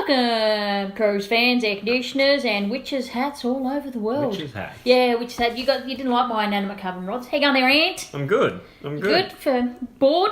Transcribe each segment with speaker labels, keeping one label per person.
Speaker 1: Welcome, Crows fans, air conditioners, and witches' hats all over the world.
Speaker 2: Witches' hats?
Speaker 1: Yeah, witches' hat. You didn't like my inanimate carbon rods. How you going there, Ant?
Speaker 2: I'm good.
Speaker 1: Good for bored?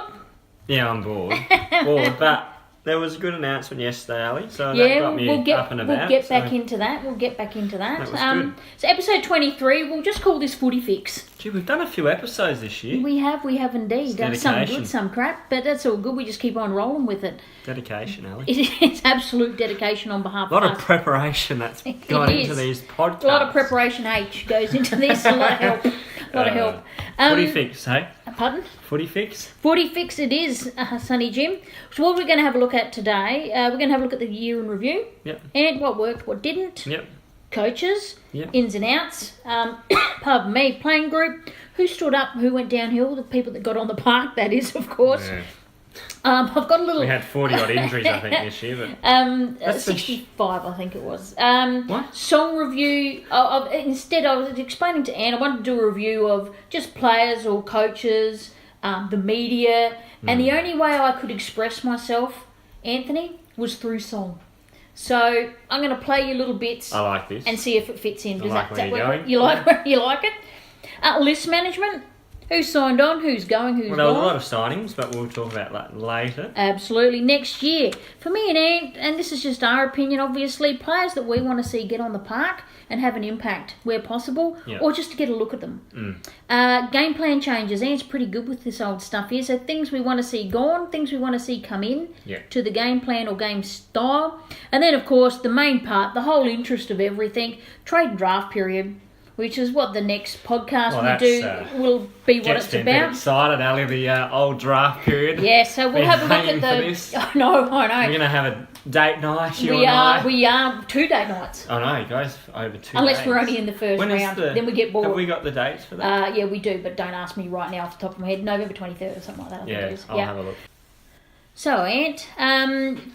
Speaker 2: Yeah, I'm bored. But there was a good announcement yesterday, Ali, so that got me up and about.
Speaker 1: We'll get back into that. That
Speaker 2: was good.
Speaker 1: So episode 23, we'll just call this Footy Fix.
Speaker 2: Gee, we've done a few episodes this year.
Speaker 1: We have indeed. Done some good, some crap, but that's all good. We just keep on rolling with it.
Speaker 2: Dedication, Ali.
Speaker 1: It's absolute dedication on behalf of
Speaker 2: us. A lot
Speaker 1: of
Speaker 2: of preparation that's gone into these podcasts.
Speaker 1: A lot of preparation H goes into this. A lot of help.
Speaker 2: Footy Fix, hey?
Speaker 1: Pardon?
Speaker 2: Footy Fix?
Speaker 1: Footy Fix it is, Sonny Jim. So what we're going to have a look at today, we're going to have a look at the year in review.
Speaker 2: Yep.
Speaker 1: And what worked, what didn't.
Speaker 2: Yep.
Speaker 1: Coaches.
Speaker 2: Yep.
Speaker 1: Ins and outs. Pardon me, playing group. Who stood up, who went downhill, the people that got on the park, that is, of course. Yeah. I've got a little...
Speaker 2: We had 40-odd injuries, I think, this year. But
Speaker 1: 65, I think it was.
Speaker 2: What?
Speaker 1: Song review. Instead, I was explaining to Anne, I wanted to do a review of just players or coaches, the media, and the only way I could express myself, Anthony, was through song. So I'm going to play you little bits.
Speaker 2: I like this.
Speaker 1: And see if it fits in.
Speaker 2: You like
Speaker 1: it? List management. Who's signed on, who's going, who's
Speaker 2: gone. There was a lot of signings, but we'll talk about that later.
Speaker 1: Absolutely. Next year, for me and Ant, and this is just our opinion, obviously, players that we want to see get on the park and have an impact where possible, or just to get a look at them. Game plan changes. Ant's pretty good with this old stuff here. So things we want to see gone, things we want to see come in to the game plan or game style. And then, of course, the main part, the whole interest of everything, trade and draft period. Which is what the next podcast we do will be what it's about.
Speaker 2: Get excited, Ali, the old draft period.
Speaker 1: Yeah, so we'll have a look at the... I know.
Speaker 2: We're going to have a date night,
Speaker 1: We are 2 date nights.
Speaker 2: I know, guys, over 2
Speaker 1: Unless
Speaker 2: days.
Speaker 1: We're only in the first round, then we get bored.
Speaker 2: Have we got the dates for that?
Speaker 1: Yeah, we do, but don't ask me right now off the top of my head. November 23rd or something like that. I think it is.
Speaker 2: I'll have a look.
Speaker 1: So, Ant,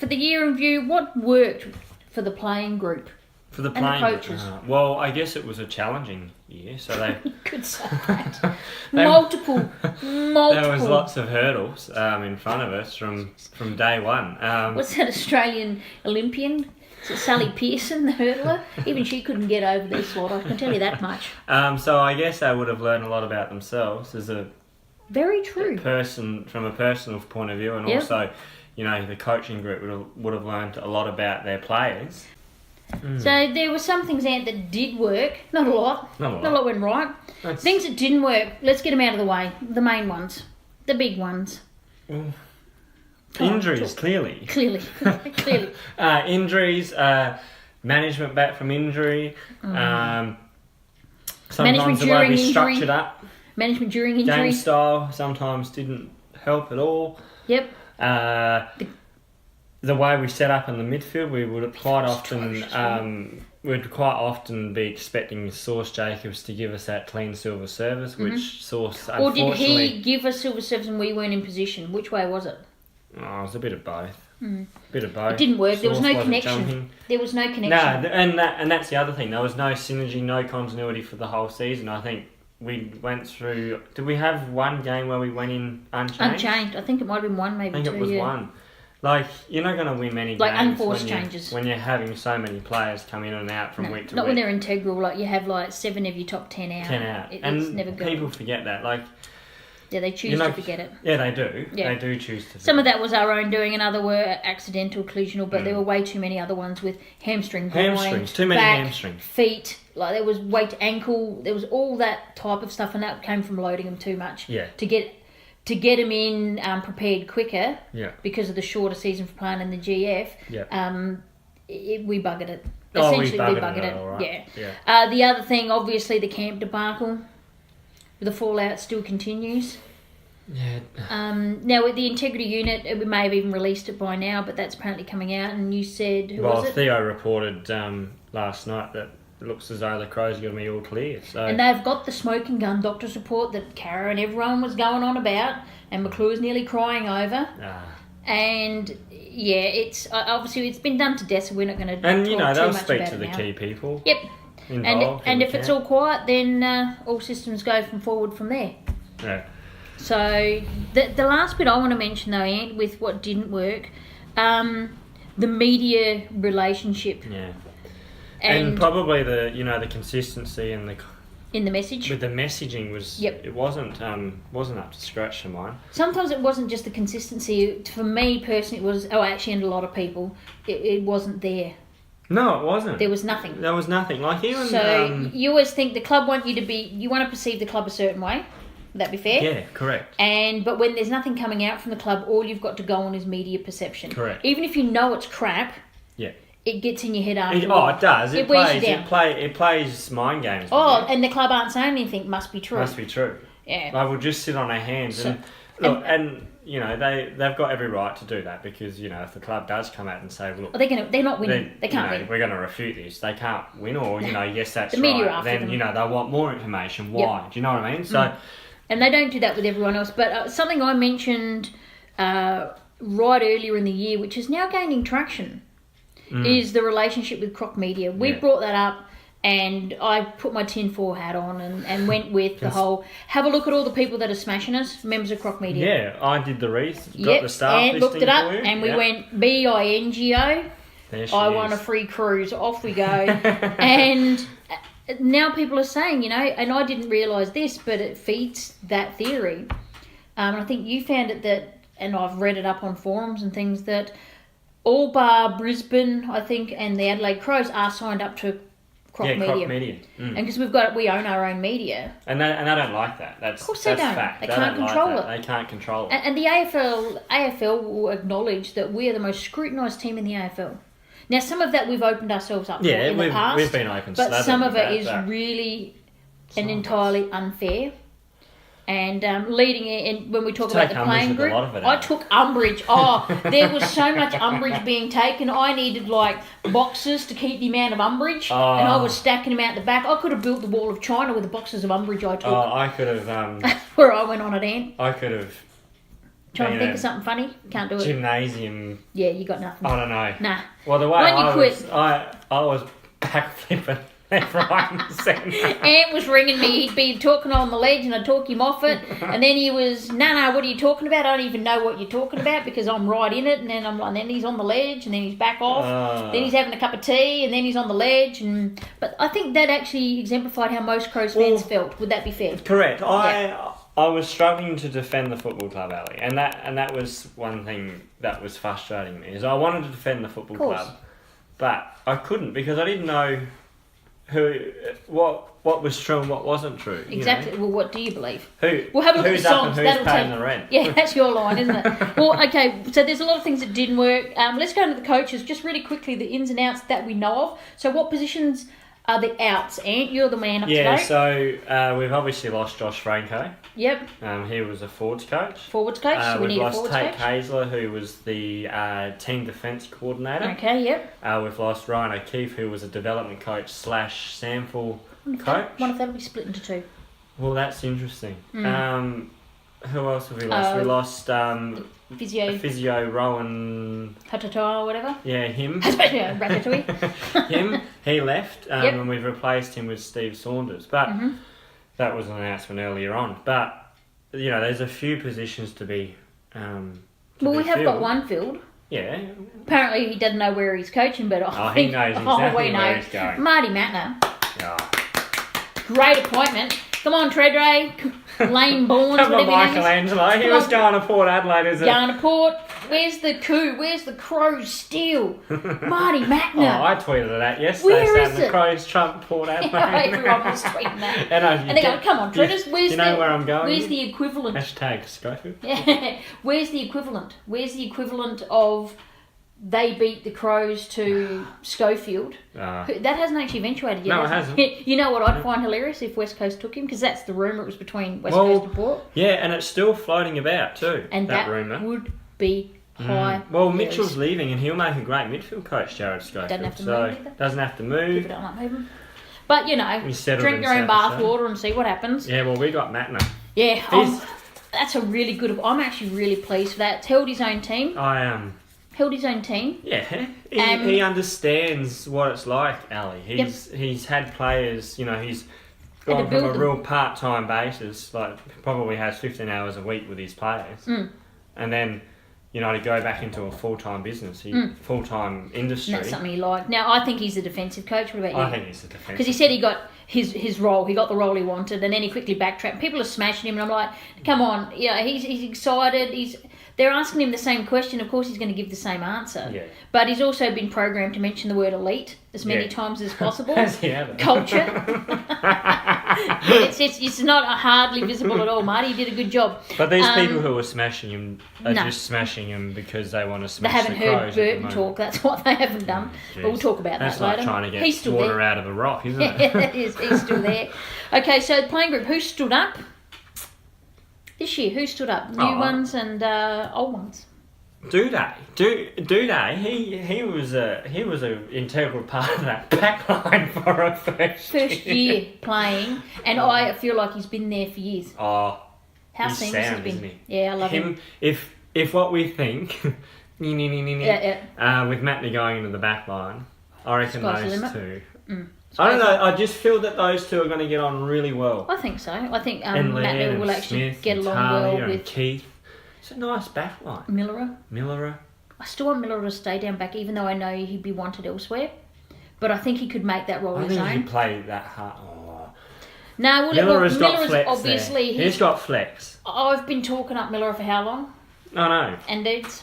Speaker 1: for the year in review, what worked for the playing group?
Speaker 2: For the playing
Speaker 1: coaches.
Speaker 2: Well, I guess it was a challenging year, so they...
Speaker 1: You could say that. Multiple.
Speaker 2: There was lots of hurdles in front of us from day one.
Speaker 1: What's that Australian Olympian? Is it Sally Pearson, the hurdler? Even she couldn't get over their slot, I can tell you that much.
Speaker 2: So I guess they would have learned a lot about themselves as a...
Speaker 1: Very true.
Speaker 2: Person, from a personal point of view, and also, the coaching group would have learned a lot about their players.
Speaker 1: So there were some things, Ant, that did work. Not a lot. Not a lot went right. Things that didn't work, let's get them out of the way. The main ones. The big ones.
Speaker 2: Injuries, clearly.
Speaker 1: Clearly.
Speaker 2: Injuries, management back from injury. Sometimes
Speaker 1: management
Speaker 2: the way we
Speaker 1: injury.
Speaker 2: structured up.
Speaker 1: Management during injury.
Speaker 2: Game style sometimes didn't help at all.
Speaker 1: Yep.
Speaker 2: The way we set up in the midfield, we would quite often be expecting Sauce Jacobs to give us that clean silver service, which Sauce unfortunately...
Speaker 1: Or did he give us silver service and we weren't in position? Which way was it?
Speaker 2: Oh, it was a bit of both. Bit of both.
Speaker 1: It didn't work.
Speaker 2: Sauce
Speaker 1: there was no connection.
Speaker 2: Jumping.
Speaker 1: There was no connection.
Speaker 2: No, and that's the other thing. There was no synergy, no continuity for the whole season. I think we went through... Did we have one game where we went in unchanged?
Speaker 1: Unchanged. I think it might have been one, maybe two.
Speaker 2: I think it was one. Like, you're not going to win many
Speaker 1: games unforced
Speaker 2: changes when you're having so many players come in and out from week to week.
Speaker 1: Not when they're integral, like you have 7 of your top 10 out.
Speaker 2: 10 out.
Speaker 1: It's never good.
Speaker 2: People forget that.
Speaker 1: Yeah, they choose to forget it.
Speaker 2: Yeah, they do. Yeah. They do choose to forget.
Speaker 1: Some of that was our own doing and other were accidental, collisional, but there were way too many other ones with hamstring,
Speaker 2: too many
Speaker 1: back,
Speaker 2: hamstrings.
Speaker 1: Feet, there was weight ankle, there was all that type of stuff, and that came from loading them too much.
Speaker 2: Yeah.
Speaker 1: To get them in prepared quicker, because of the shorter season for playing in the GF, we buggered it. Essentially, we buggered it. Right. Yeah. The other thing, obviously, the camp debacle. The fallout still continues.
Speaker 2: Yeah.
Speaker 1: Now, with the integrity unit, we may have even released it by now, but that's apparently coming out. And you said, who was it?
Speaker 2: Theo reported last night that it looks as though the Crows are going to be all clear. So.
Speaker 1: And they've got the smoking gun doctor's report that Cara and everyone was going on about, and McClure's nearly crying over. And it's obviously it's been done to death, so we're not going to.
Speaker 2: And they'll speak to the key people.
Speaker 1: Yep. And if it's all quiet, then all systems go forward from there.
Speaker 2: Yeah.
Speaker 1: So the last bit I want to mention though, Ant, with what didn't work, the media relationship.
Speaker 2: Yeah. And probably the consistency and
Speaker 1: in the message.
Speaker 2: With the messaging was it wasn't up to scratch for mine.
Speaker 1: Sometimes it wasn't just the consistency. For me personally, it was and a lot of people, it wasn't there.
Speaker 2: No, it wasn't.
Speaker 1: There was nothing.
Speaker 2: There was nothing. Like even
Speaker 1: you always think the club want you to be. You want to perceive the club a certain way. Would that be fair?
Speaker 2: Yeah, correct.
Speaker 1: But when there's nothing coming out from the club, all you've got to go on is media perception.
Speaker 2: Correct.
Speaker 1: Even if you know it's crap.
Speaker 2: Yeah.
Speaker 1: It gets in your head after.
Speaker 2: It does. It
Speaker 1: wears you down.
Speaker 2: It plays mind games.
Speaker 1: And the club aren't saying anything. Must be true.
Speaker 2: Must be true.
Speaker 1: Yeah.
Speaker 2: Like we'll just sit on our hands and they've got every right to do that because if the club does come out and say, look,
Speaker 1: they're not winning. They can't win.
Speaker 2: We're going to refute this. They can't win, or yes, that's
Speaker 1: the media
Speaker 2: right.
Speaker 1: After
Speaker 2: then
Speaker 1: them.
Speaker 2: they want more information. Why? Do you know what I mean? So,
Speaker 1: and they don't do that with everyone else. But something I mentioned right earlier in the year, which is now gaining traction, is the relationship with Croc Media. We brought that up. And I put my tinfoil hat on and went with the whole, have a look at all the people that are smashing us, members of Croc Media.
Speaker 2: Yeah, I did the got the staff
Speaker 1: and looked it up,
Speaker 2: for you.
Speaker 1: And we went BINGO. I want a free cruise. Off we go. And now people are saying, and I didn't realise this, but it feeds that theory. And I think you found it that, and I've read it up on forums and things, that all bar Brisbane, I think, and the Adelaide Crows are signed up to Croc Media. And because we own our own media.
Speaker 2: And they don't like that. Of
Speaker 1: course they don't.
Speaker 2: Fact.
Speaker 1: They can't control it.
Speaker 2: They can't control it.
Speaker 1: And the AFL will acknowledge that we are the most scrutinised team in the AFL. Now, some of that we've opened ourselves up for in the past.
Speaker 2: We've been open.
Speaker 1: But some of it is really and entirely unfair. And leading in, when we talk about the playing group, I took umbrage. There was so much umbrage being taken. I needed boxes to keep the amount of umbrage, and I was stacking them out the back. I could have built the wall of China with the boxes of umbrage I took.
Speaker 2: I could have.
Speaker 1: That's where I went on it, Ant.
Speaker 2: I could have.
Speaker 1: Trying to think of something funny, can't do it.
Speaker 2: Gymnasium.
Speaker 1: Yeah, you got nothing.
Speaker 2: I don't know.
Speaker 1: Nah.
Speaker 2: Well, the way I was backflipping.
Speaker 1: Ant was ringing me. He'd be talking on the ledge and I'd talk him off it, and then he was no, what are you talking about? I don't even know what you're talking about because I'm right in it. And then then he's on the ledge, and then he's back off, then he's having a cup of tea, and then he's on the ledge. But I think that actually exemplified how most Crows fans felt. Would that be fair?
Speaker 2: Correct. I was struggling to defend the football club, Ali, and that was one thing that was frustrating me. Is I wanted to defend the football club, but I couldn't because I didn't know what was true and what wasn't true.
Speaker 1: Exactly. Well, what do you believe?
Speaker 2: We'll
Speaker 1: have a look at the songs.
Speaker 2: Who's paying the rent?
Speaker 1: Yeah, that's your line, isn't it? Well, okay. So there's a lot of things that didn't work. Let's go into the coaches just really quickly. The ins and outs that we know of. So what positions are the outs? Ant, you're the man up
Speaker 2: today.
Speaker 1: So
Speaker 2: we've obviously lost Josh Franco.
Speaker 1: Yep.
Speaker 2: He was a forwards coach.
Speaker 1: Forwards coach. So we need a forwards coach.
Speaker 2: We've lost Tate Hazler, who was the team defence coordinator.
Speaker 1: Okay. Yep.
Speaker 2: We've lost Ryan O'Keefe, who was a development coach / Sample coach.
Speaker 1: What if that'll be split into two?
Speaker 2: Well, that's interesting. Who else have we lost? We lost physio Rowan
Speaker 1: Hatatoa or whatever.
Speaker 2: Yeah, him.
Speaker 1: Ratatouille.
Speaker 2: Him. He left, and we've replaced him with Steve Saunders. But that was an announcement earlier on. But there's a few positions to be.
Speaker 1: We have got one filled.
Speaker 2: Yeah.
Speaker 1: Apparently, he doesn't know where he's coaching, but
Speaker 2: he knows exactly where he's going.
Speaker 1: Marty Matner.
Speaker 2: Yeah.
Speaker 1: Great appointment. Come on, Treadray. Lane Bourne.
Speaker 2: Come on, Michelangelo. He was going to Port Adelaide, is it?
Speaker 1: Going to Port. Where's the coup? Where's the Crows steal? Marty Matner.
Speaker 2: I tweeted that yesterday.
Speaker 1: Where is
Speaker 2: it? The Crows trump Port Adelaide.
Speaker 1: Everyone was tweeting that.
Speaker 2: and
Speaker 1: they go, come on, Treaders.
Speaker 2: You know where I'm going?
Speaker 1: Where's the equivalent?
Speaker 2: Hashtag Schofield.
Speaker 1: Yeah. Where's the equivalent? Where's the equivalent of they beat the Crows to Schofield? That hasn't actually eventuated yet.
Speaker 2: No, it hasn't.
Speaker 1: You know what I'd find hilarious if West Coast took him? Because that's the rumour. It was between West Coast and Port.
Speaker 2: Yeah, and it's still floating about too.
Speaker 1: And that
Speaker 2: rumour
Speaker 1: would be high.
Speaker 2: Well, Mitchell's leaving, and he'll make a great midfield coach, Jared Schofield.
Speaker 1: Doesn't have to move either.
Speaker 2: Doesn't have to move.
Speaker 1: People don't like moving. But drink your own bath water and see what happens.
Speaker 2: Yeah, well, we got Matner.
Speaker 1: Yeah, that's a really good. I'm actually really pleased for that. It's held his own team.
Speaker 2: I am.
Speaker 1: Held his own team.
Speaker 2: Yeah, he understands what it's like, Ali. He's had players, he's gone from a real part-time basis, probably has 15 hours a week with his players. And then, to go back into a full-time business, full-time industry.
Speaker 1: And that's something he liked. Now, I think he's a defensive coach. What about you?
Speaker 2: I think he's a defensive.
Speaker 1: Because he said he got his role. He got the role he wanted, and then he quickly backtracked. People are smashing him, and I'm like, come on. Yeah, he's excited. They're asking him the same question. Of course, he's going to give the same answer.
Speaker 2: Yeah.
Speaker 1: But he's also been programmed to mention the word elite as many times as possible.
Speaker 2: Has he ever?
Speaker 1: Culture. it's not hardly visible at all, Marty. You did a good job.
Speaker 2: But these people who are smashing him are just smashing him because they want to smash the Crows.
Speaker 1: They haven't heard Burton talk. That's what they haven't done. But we'll talk about that later.
Speaker 2: That's like trying to get water out of a rock, isn't it?
Speaker 1: Yeah, it is. He's still there. Okay, so the playing group. Who stood up this year? Who stood up? New ones and old ones.
Speaker 2: Duday, he was an integral part of that back line for a first
Speaker 1: year playing, and I feel like he's been there for years.
Speaker 2: Oh,
Speaker 1: how seamless he's been. Isn't he? Yeah, I love him.
Speaker 2: If what we think, with Matney going into the back line, I reckon those two. I don't know. I just feel that those two are going to get on really well.
Speaker 1: I think so. I think Matney will actually get along well with
Speaker 2: Keith. It's a nice back line.
Speaker 1: Millerer. I still want Millerer to stay down back, even though I know he'd be wanted elsewhere. But I think he could make that role his own.
Speaker 2: I think he could play that hard. Oh.
Speaker 1: No,
Speaker 2: Miller's got flex
Speaker 1: obviously
Speaker 2: there. He's got flex.
Speaker 1: I've been talking up Millerer for how long?
Speaker 2: I know.
Speaker 1: And dudes.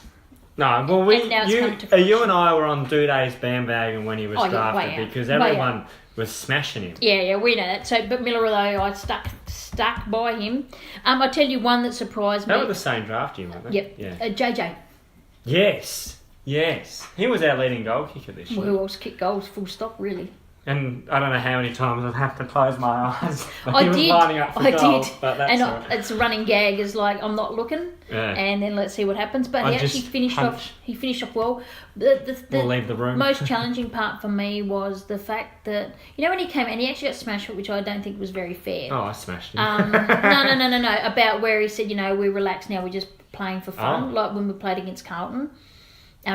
Speaker 2: No, well, you and I were on Duday's bandwagon when he was drafted because everyone was smashing him.
Speaker 1: Yeah, we know that. So, but Millerer though, I stuck by him. I tell you one that surprised me.
Speaker 2: They were the same draft year, weren't they?
Speaker 1: Yep. Yeah. JJ.
Speaker 2: Yes. He was our leading goal kicker this year.
Speaker 1: Well, who else kicked goals? Full stop, really.
Speaker 2: And I don't know how many times I'd have to close my eyes.
Speaker 1: I did.
Speaker 2: Goals, but that's
Speaker 1: and it's a running gag. Is like I'm not looking, and then let's see what happens. But he actually finished off. He finished off well.
Speaker 2: We'll leave the room.
Speaker 1: Most challenging part for me was the fact that when he came and he actually got smashed, which I don't think was very fair.
Speaker 2: Oh, I smashed him.
Speaker 1: No. About where he said, we're relaxed now. We're just playing for fun, like when we played against Carlton,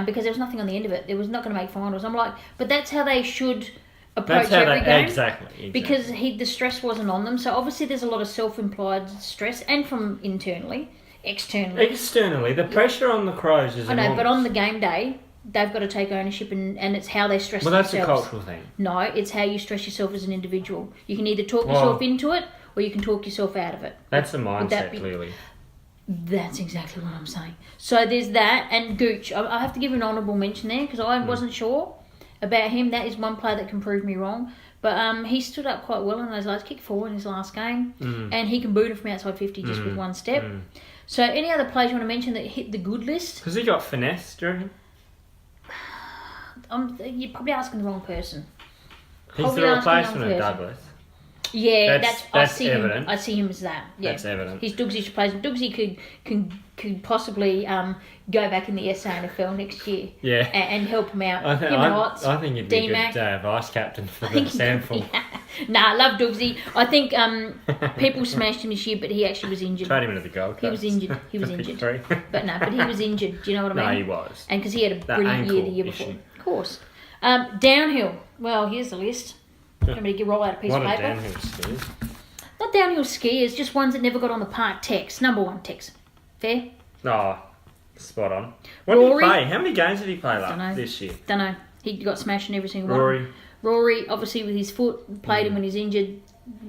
Speaker 1: because there was nothing on the end of it. It was not going to make finals. I'm like, but that's how they should approach every game.
Speaker 2: Exactly.
Speaker 1: Because the stress wasn't on them. So obviously there's a lot of self-implied stress, and from externally.
Speaker 2: Externally, the pressure on the Crows is enormous.
Speaker 1: But on the game day, they've got to take ownership, and it's how they stress
Speaker 2: themselves.
Speaker 1: Well,
Speaker 2: that's a cultural thing.
Speaker 1: No, it's how you stress yourself as an individual. You can either talk yourself into it, or you can talk yourself out of it.
Speaker 2: That's the mindset, clearly.
Speaker 1: That's exactly what I'm saying. So there's that, and Gooch. I have to give an honourable mention there, because I wasn't sure about him. That is one player that can prove me wrong. But he stood up quite well in those last kick forward in his last game. And he can boot it from outside 50 just with one step. So any other players you want to mention that hit the good list?
Speaker 2: Has he got finesse, do you reckon?
Speaker 1: You're probably asking the wrong person.
Speaker 2: He's the replacement of Douglas.
Speaker 1: Yeah,
Speaker 2: that's evident.
Speaker 1: I see him as that. Yeah.
Speaker 2: That's evident.
Speaker 1: He's Dougsy's replacement. Dougsy could possibly go back in the SANFL next year.
Speaker 2: Yeah.
Speaker 1: And help him out.
Speaker 2: I think he'd be a good vice captain for the SANFL.
Speaker 1: Nah, I love Dougsy. I think people smashed him this year, but he actually was injured.
Speaker 2: Tried him into the Gold Coast.
Speaker 1: He was injured. But he was injured. Do you know what I mean?
Speaker 2: No, he was.
Speaker 1: And because he had a brilliant year the year before. Of course. Downhill. Well, here's the list. Want me to roll out a piece of paper?
Speaker 2: Downhill skiers.
Speaker 1: Not downhill skiers, just ones that never got on the park. Tex. Number one, Tex. Fair?
Speaker 2: Oh, spot on. What did he play? How many games did he play this year?
Speaker 1: Don't know. He got smashed in every single
Speaker 2: one.
Speaker 1: Rory, obviously with his foot, played him when he's injured.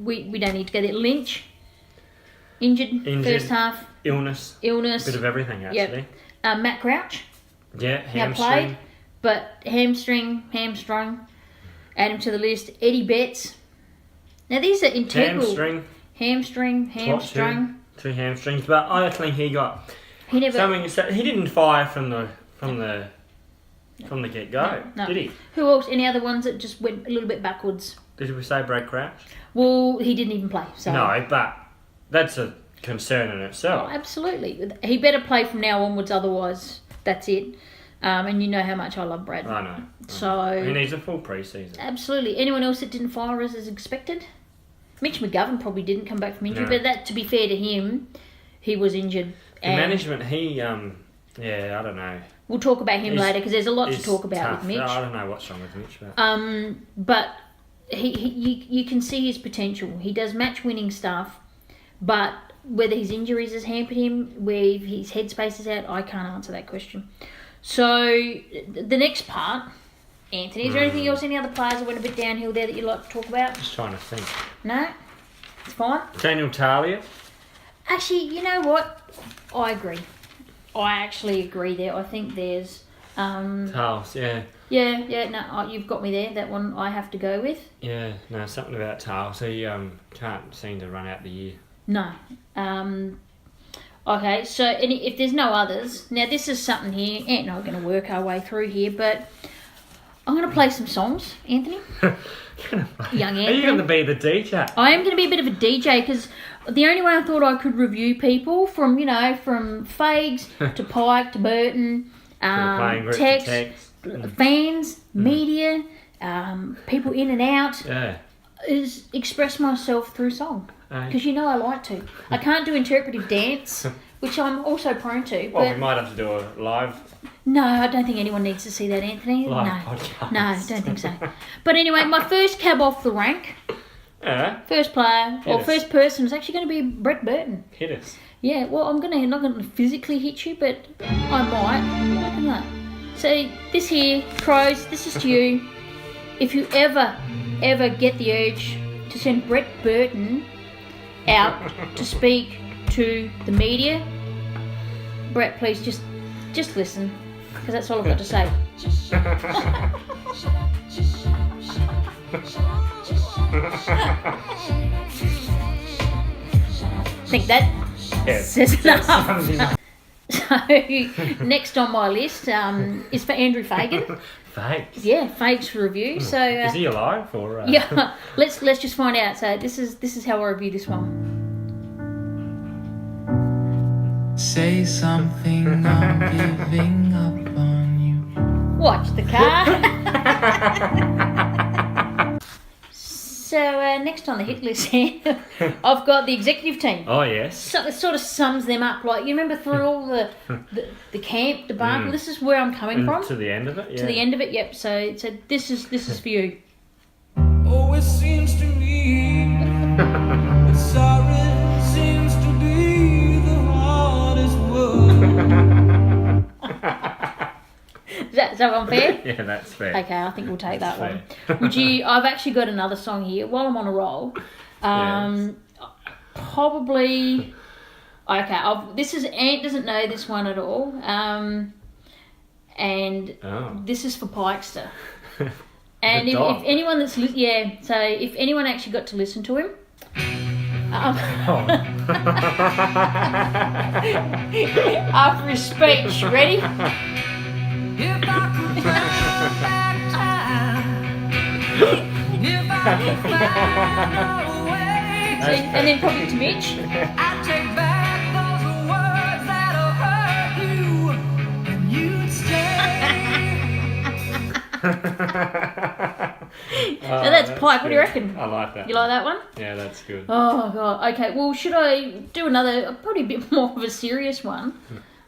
Speaker 1: We don't need to go there. Lynch, injured first half.
Speaker 2: Illness.
Speaker 1: A
Speaker 2: bit of everything, actually.
Speaker 1: Yep. Matt Crouch.
Speaker 2: Yeah, hamstring.
Speaker 1: Played, but hamstrung. Add him to the list. Eddie Betts. Now these are integral. Hamstring.
Speaker 2: Two hamstrings, but I think he got something. He didn't fire from the get go, did he?
Speaker 1: Who else? Any other ones that just went a little bit backwards?
Speaker 2: Did we say Brad Crouch?
Speaker 1: Well, he didn't even play. So.
Speaker 2: No, but that's a concern in itself.
Speaker 1: Oh, absolutely. He better play from now onwards, otherwise that's it. And you know how much I love Brad.
Speaker 2: I know.
Speaker 1: So
Speaker 2: he needs a full pre-season.
Speaker 1: Absolutely. Anyone else that didn't fire as expected? Mitch McGovern probably didn't come back from injury, but that, to be fair to him, he was injured.
Speaker 2: The management, I don't know.
Speaker 1: We'll talk about him later because there's a lot to talk about with Mitch.
Speaker 2: I don't know what's wrong with Mitch,
Speaker 1: but you can see his potential. He does match-winning stuff, but whether his injuries has hampered him, where his headspace is at, I can't answer that question. So the next part, Anthony, is there anything else, any other players that went a bit downhill there that you'd like to talk about?
Speaker 2: Just trying to think.
Speaker 1: No? It's fine.
Speaker 2: Daniel Talia.
Speaker 1: Actually, you know what? I agree. I actually agree there. I think there's...
Speaker 2: Tales, yeah.
Speaker 1: Yeah, no, you've got me there. That one I have to go with.
Speaker 2: Yeah, no, something about Tales. He can't seem to run out the year.
Speaker 1: No. Okay, so if there's no others... Now, this is something here. Ant and I are going to work our way through here, but I'm going to play some songs, Anthony. Young Anthony.
Speaker 2: Are you going to be the DJ?
Speaker 1: I am going to be a bit of a DJ because the only way I thought I could review people from Fags to Pike to Burton, text, fans, media, people in and out, is express myself through song. Because I like to. I can't do interpretive dance, which I'm also prone to.
Speaker 2: Well, we might have to do a live...
Speaker 1: No, I don't think anyone needs to see that, Anthony.
Speaker 2: Podcast.
Speaker 1: No, don't think so. But anyway, my first cab off the rank, first player, first person was actually going to be Brett Burton.
Speaker 2: Hit us.
Speaker 1: Yeah, well, I'm not going to physically hit you, but I might. Look at that. So this here, Crows, this is to you. If you ever get the urge to send Brett Burton out to speak to the media, Brett, please just listen, because that's all I've got to say. Think that says enough. So next on my list is for Andrew Fagan.
Speaker 2: Fags.
Speaker 1: Yeah, Fags for review. So
Speaker 2: is he alive or?
Speaker 1: Yeah, let's just find out. So this is how I review this one.
Speaker 3: Say something, I'm giving up on you.
Speaker 1: Watch the car. So next on the hit list here, I've got the executive team.
Speaker 2: Oh yes.
Speaker 1: So it sort of sums them up. Like, you remember through all the camp debacle. This is where I'm coming from.
Speaker 2: To the end of it. Yeah.
Speaker 1: To the end of it. Yep. So this is for you.
Speaker 3: Oh, it seems to me that sorry seems to be the hardest word.
Speaker 1: Is that one fair?
Speaker 2: Yeah, that's fair.
Speaker 1: Okay, I think we'll take that one. Would you? I've actually got another song here while I'm on a roll. Probably. Okay, this is Ant doesn't know this one at all. And this is for Pikester. And if anyone that's so if anyone actually got to listen to him. After his speech, ready?
Speaker 3: If I could turn back time, if I could find a way,
Speaker 1: And then probably to Mitch.
Speaker 3: I'd take back those words that'll hurt you, and you'd stay.
Speaker 1: So that's Pike. What do you reckon?
Speaker 2: I like that.
Speaker 1: You like that one?
Speaker 2: Yeah, that's good.
Speaker 1: Oh god. Okay. Well, should I do another? Probably a bit more of a serious one.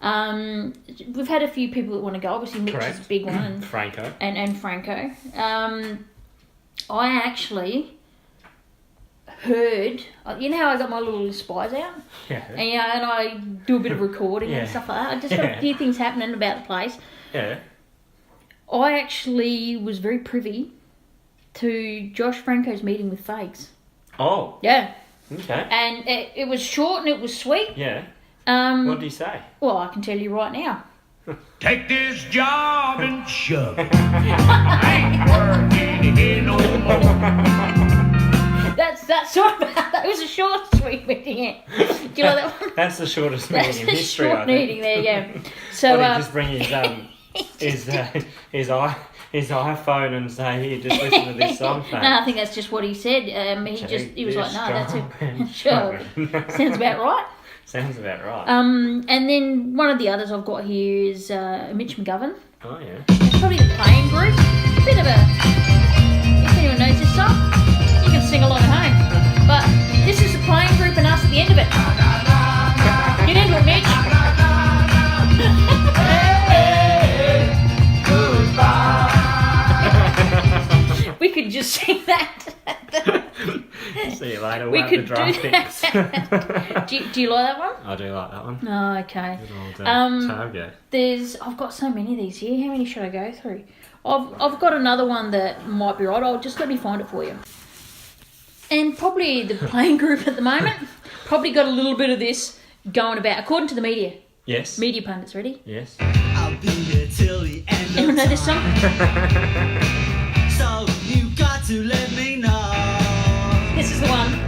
Speaker 1: We've had a few people that want to go. Obviously, Mitch is a big one, and
Speaker 2: Franco.
Speaker 1: And Franco. I actually heard. You know how I got my little spies out,
Speaker 2: Yeah.
Speaker 1: and I do a bit of recording and stuff like that. I just got a few things happening about the place.
Speaker 2: Yeah.
Speaker 1: I actually was very privy to Josh Franco's meeting with Fags.
Speaker 2: Oh.
Speaker 1: Yeah.
Speaker 2: Okay.
Speaker 1: And it was short and it was sweet.
Speaker 2: Yeah. What did he say?
Speaker 1: Well, I can tell you right now.
Speaker 4: Take this job and shove it. I ain't working here no more.
Speaker 1: That's sort of that was a short, sweet meeting. Do you like that one?
Speaker 2: That's the shortest meeting
Speaker 1: That's
Speaker 2: in
Speaker 1: a
Speaker 2: history.
Speaker 1: short
Speaker 2: I think.
Speaker 1: meeting there, yeah. So
Speaker 2: Did he just bring his iPhone and say, "Here, just listen to this song."
Speaker 1: No, I think that's just what he said. He was like, "No, that's it." Sure, sounds about right.
Speaker 2: Sounds about right.
Speaker 1: And then one of the others I've got here is Mitch McGovern.
Speaker 2: Oh yeah.
Speaker 1: It's probably the playing group. Bit of a. If anyone knows this song, you can sing along at home. But this is the playing group and us at the end of it. Get into it, Mitch. We could just sing that.
Speaker 2: See you later.
Speaker 1: We
Speaker 2: We'll
Speaker 1: could
Speaker 2: have the draft
Speaker 1: do
Speaker 2: picks.
Speaker 1: do you like that one?
Speaker 2: I do like that one.
Speaker 1: Oh, okay.
Speaker 2: Good old Target.
Speaker 1: I've got so many of these here. How many should I go through? I've got another one that might be right. Let me find it for you. And probably the playing group at the moment probably got a little bit of this going about, according to the media.
Speaker 2: Yes.
Speaker 1: Media pundits, ready?
Speaker 2: Yes.
Speaker 5: I'll be here till the end of
Speaker 1: Anyone know this song?
Speaker 5: So you got to let me know.
Speaker 1: This is the one.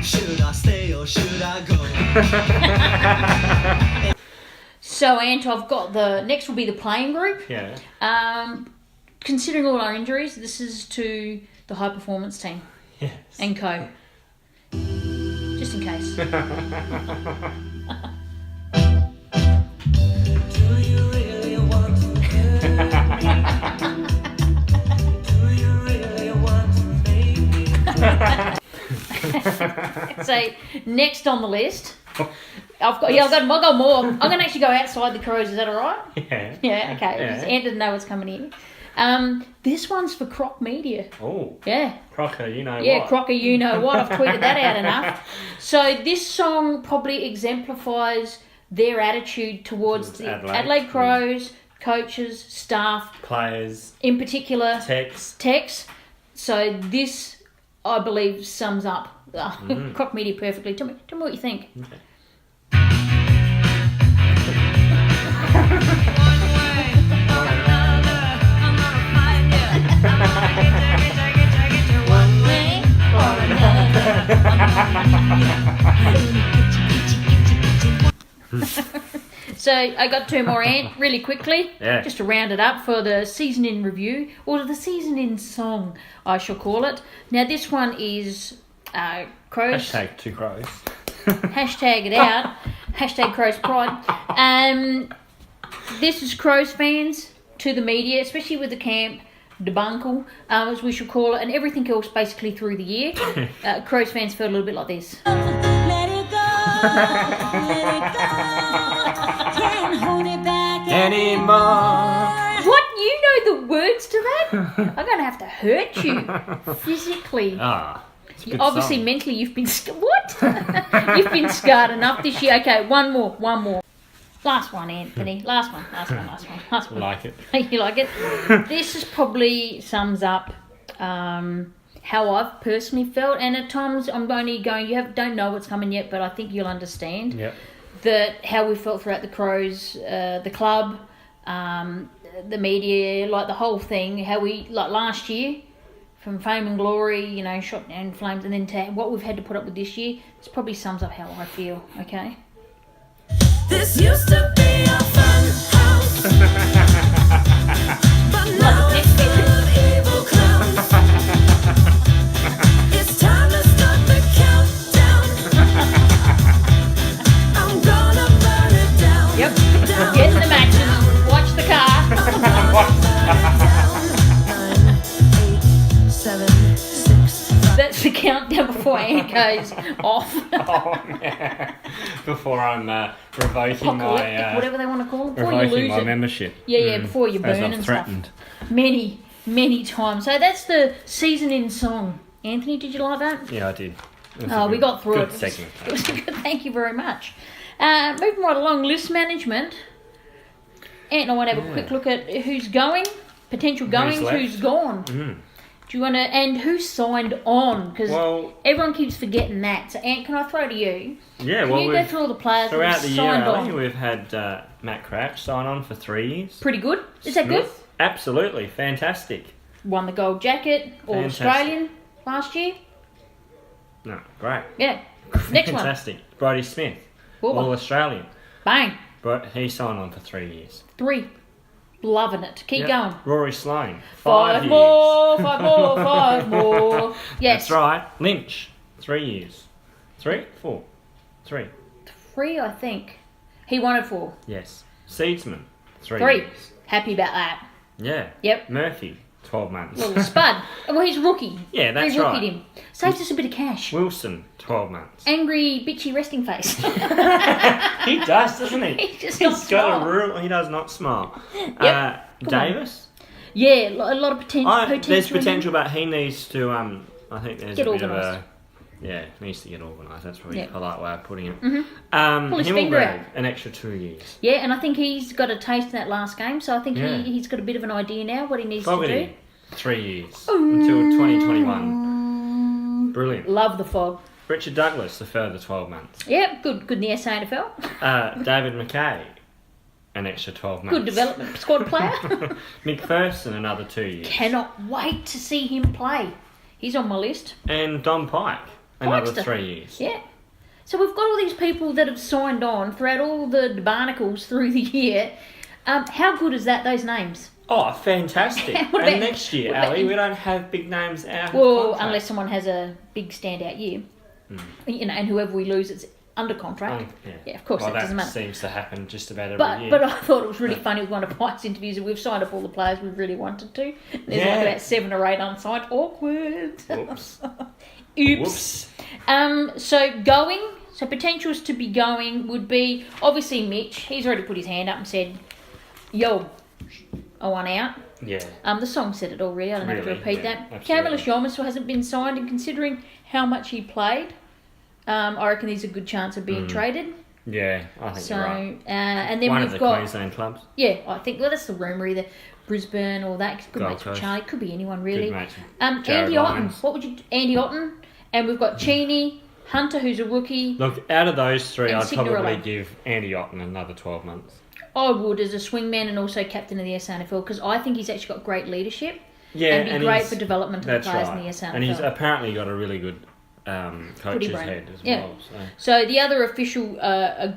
Speaker 5: Should I stay or should I go?
Speaker 1: So, Ant, I've got next will be the playing group.
Speaker 2: Yeah.
Speaker 1: Considering all our injuries, this is to the high performance team
Speaker 2: Yes.
Speaker 1: and co. Just in case.
Speaker 5: Do you really want to Do you really want to make me?
Speaker 1: So, next on the list, I've got more. I'm going to actually go outside the Crows. Is that all right?
Speaker 2: Yeah.
Speaker 1: Yeah, okay.
Speaker 2: Yeah.
Speaker 1: Ant didn't know what's coming in. This one's for Croc Media.
Speaker 2: Oh.
Speaker 1: Yeah.
Speaker 2: Crocker, you know
Speaker 1: Yeah,
Speaker 2: what?
Speaker 1: Crocker, you know what. I've tweeted that out enough. So this song probably exemplifies their attitude towards the Adelaide Crows, coaches, staff,
Speaker 2: Players,
Speaker 1: in particular,
Speaker 2: Tex.
Speaker 1: So this, I believe, sums up Croc Media perfectly. Tell me what you think.
Speaker 2: Okay.
Speaker 1: So I got two more, Ant, really quickly,
Speaker 2: Yeah.
Speaker 1: just to round it up for the season in review, or the season in song, I shall call it. Now this one is Crows.
Speaker 2: Hashtag 2 crows.
Speaker 1: Hashtag it out. Hashtag Crows Pride. This is Crows fans to the media, especially with the camp debacle, as we should call it, and everything else basically through the year. Crows fans felt a little bit like this.
Speaker 6: Let it go, let it go. Can't hold it back
Speaker 2: Anymore.
Speaker 1: What? You know the words to that? I'm going to have to hurt you physically.
Speaker 2: Ah. It's a good
Speaker 1: Obviously,
Speaker 2: song.
Speaker 1: mentally, you've been what? You've been scarred enough this year. Okay, one more. Last one, Anthony. Last one.
Speaker 2: Like it.
Speaker 1: You like it? This is probably sums up how I've personally felt, and at times I'm only going. Don't know what's coming yet, but I think you'll understand.
Speaker 2: Yep.
Speaker 1: That how we felt throughout the Crows, the club, the media, like the whole thing. How we like last year. From fame and glory, shot down in flames, and then to what we've had to put up with this year, this probably sums up how I feel, okay?
Speaker 6: This used to be a fun house, but now it's full of evil clowns. It's time to start the countdown. I'm gonna burn it down.
Speaker 1: Yep.
Speaker 6: Down,
Speaker 1: Get in the matches, watch the car. That's the countdown before Ant goes off.
Speaker 2: Oh, man. Before I'm revoking
Speaker 1: Apocalyptic,
Speaker 2: my
Speaker 1: whatever they want to call it. Before you
Speaker 2: revoking
Speaker 1: lose
Speaker 2: my
Speaker 1: it.
Speaker 2: membership.
Speaker 1: Yeah, before you
Speaker 2: As
Speaker 1: burn
Speaker 2: I've
Speaker 1: and
Speaker 2: threatened.
Speaker 1: stuff. Many times. So that's the season in song. Anthony, did you like that?
Speaker 2: Yeah, I did. It was
Speaker 1: Oh,
Speaker 2: a
Speaker 1: we got through
Speaker 2: good
Speaker 1: it.
Speaker 2: segment.
Speaker 1: It was good. Thank you very much. Moving right along, list management. Ant and I want to have a quick look at who's going, potential goings,
Speaker 2: left?
Speaker 1: who's gone.
Speaker 2: Mm.
Speaker 1: Do you want to, and who signed on? Because
Speaker 2: Well,
Speaker 1: everyone keeps forgetting that. So, Ant, can I throw to you?
Speaker 2: yeah,
Speaker 1: Can
Speaker 2: well,
Speaker 1: you go through all the players that
Speaker 2: throughout
Speaker 1: have
Speaker 2: the year,
Speaker 1: signed
Speaker 2: Ali,
Speaker 1: on?
Speaker 2: we've had Matt Crouch sign on for 3 years.
Speaker 1: Pretty good. Is that good?
Speaker 2: Smith, absolutely, fantastic.
Speaker 1: Won the gold jacket, All
Speaker 2: Fantastic.
Speaker 1: Australian last year.
Speaker 2: No, great.
Speaker 1: Yeah. Next one.
Speaker 2: Fantastic. Brodie Smith,
Speaker 1: Whoa.
Speaker 2: All Australian.
Speaker 1: Bang.
Speaker 2: But he signed on for 3 years.
Speaker 1: 3. Loving it. Keep
Speaker 2: Yep.
Speaker 1: going.
Speaker 2: Rory Sloane,
Speaker 1: 5
Speaker 2: years.
Speaker 1: more, 5 more, 5 more. Yes.
Speaker 2: That's right. Lynch, 3 years. 3? 4? 3.
Speaker 1: 3, I think. He wanted 4.
Speaker 2: Yes. Seedsman, 3
Speaker 1: 3.
Speaker 2: years.
Speaker 1: Happy about that.
Speaker 2: Yeah.
Speaker 1: Yep.
Speaker 2: Murphy, 12 months.
Speaker 1: Little spud. Well, he's rookie.
Speaker 2: Yeah, that's
Speaker 1: They rookied
Speaker 2: right.
Speaker 1: him. Saves us a bit of cash.
Speaker 2: Wilson, 12 months.
Speaker 1: Angry, bitchy resting face.
Speaker 2: He does, doesn't he?
Speaker 1: He just
Speaker 2: He's
Speaker 1: not
Speaker 2: got
Speaker 1: smile.
Speaker 2: a rule. He does not smile.
Speaker 1: Yep. Come on.
Speaker 2: Davis.
Speaker 1: Yeah, a lot of potential.
Speaker 2: There's potential, but he needs to. I think there's
Speaker 1: Get
Speaker 2: a bit of
Speaker 1: organised.
Speaker 2: Yeah, needs to get organised. That's probably
Speaker 1: Yeah.
Speaker 2: a polite way of putting it.
Speaker 1: Pull his finger
Speaker 2: Himmelberg,
Speaker 1: out.
Speaker 2: an extra 2 years.
Speaker 1: Yeah, and I think he's got a taste in that last game, so I think
Speaker 2: Yeah.
Speaker 1: he's got a bit of an idea now what he needs to do.
Speaker 2: Fogarty, 3 years until 2021. Brilliant.
Speaker 1: Love the fog.
Speaker 2: Richard Douglas, a further 12 months.
Speaker 1: Yep, good in the SANFL.
Speaker 2: David McKay, an extra 12 months.
Speaker 1: Good development squad player.
Speaker 2: Mick Thurston, another 2 years.
Speaker 1: Cannot wait to see him play. He's on my list.
Speaker 2: And Don Pike, another
Speaker 1: Pikester.
Speaker 2: 3 years.
Speaker 1: Yeah. So we've got all these people that have signed on throughout all the barnacles through the year. How good is that, those names?
Speaker 2: Oh, fantastic.
Speaker 1: What
Speaker 2: And
Speaker 1: about-
Speaker 2: next year,
Speaker 1: what about
Speaker 2: Ali,
Speaker 1: you?
Speaker 2: we don't have big names out. of
Speaker 1: Well,
Speaker 2: contract.
Speaker 1: unless someone has a big standout year. You know, and whoever we lose, it's under contract. Yeah, of course,
Speaker 2: well,
Speaker 1: that doesn't matter.
Speaker 2: seems to happen just about every year.
Speaker 1: But I thought it was really funny with one of Pike's interviews, and we've signed up all the players we really wanted to. There's
Speaker 2: Yeah.
Speaker 1: like about 7 or 8 unsigned. Awkward.
Speaker 2: Whoops.
Speaker 1: Oops. So potentials to be going would be, obviously Mitch. He's already put his hand up and said, yo, I want out.
Speaker 2: Yeah.
Speaker 1: The song said it already. I don't have to
Speaker 2: Really,
Speaker 1: repeat
Speaker 2: yeah,
Speaker 1: that.
Speaker 2: absolutely.
Speaker 1: Cameron Sholman still hasn't been signed, and considering how much he played, I reckon there's a good chance of being traded.
Speaker 2: Yeah, I think
Speaker 1: So,
Speaker 2: you're right.
Speaker 1: and then
Speaker 2: One
Speaker 1: we've
Speaker 2: of the
Speaker 1: got
Speaker 2: Queensland clubs.
Speaker 1: yeah, I think that's the rumour, either Brisbane or that. Good
Speaker 2: Gold
Speaker 1: mates with
Speaker 2: Coast.
Speaker 1: Charlie, could be anyone really.
Speaker 2: Good mates. Jared
Speaker 1: Andy Otten.
Speaker 2: Lyons.
Speaker 1: What would you? Andy Otten, and we've got Cheney, Hunter, who's a rookie.
Speaker 2: Look, out of those three,
Speaker 1: And
Speaker 2: I'd probably
Speaker 1: Signorelli.
Speaker 2: give Andy Otten another 12 months.
Speaker 1: I would, as a swingman and also captain of the SANFL, because I think he's actually got great leadership.
Speaker 2: Yeah,
Speaker 1: and be great
Speaker 2: he's-
Speaker 1: for development of the
Speaker 2: That's
Speaker 1: players
Speaker 2: right.
Speaker 1: in the SANFL.
Speaker 2: And he's apparently got a really good coach's
Speaker 1: brain.
Speaker 2: head as
Speaker 1: Yeah.
Speaker 2: well. So.
Speaker 1: So the other official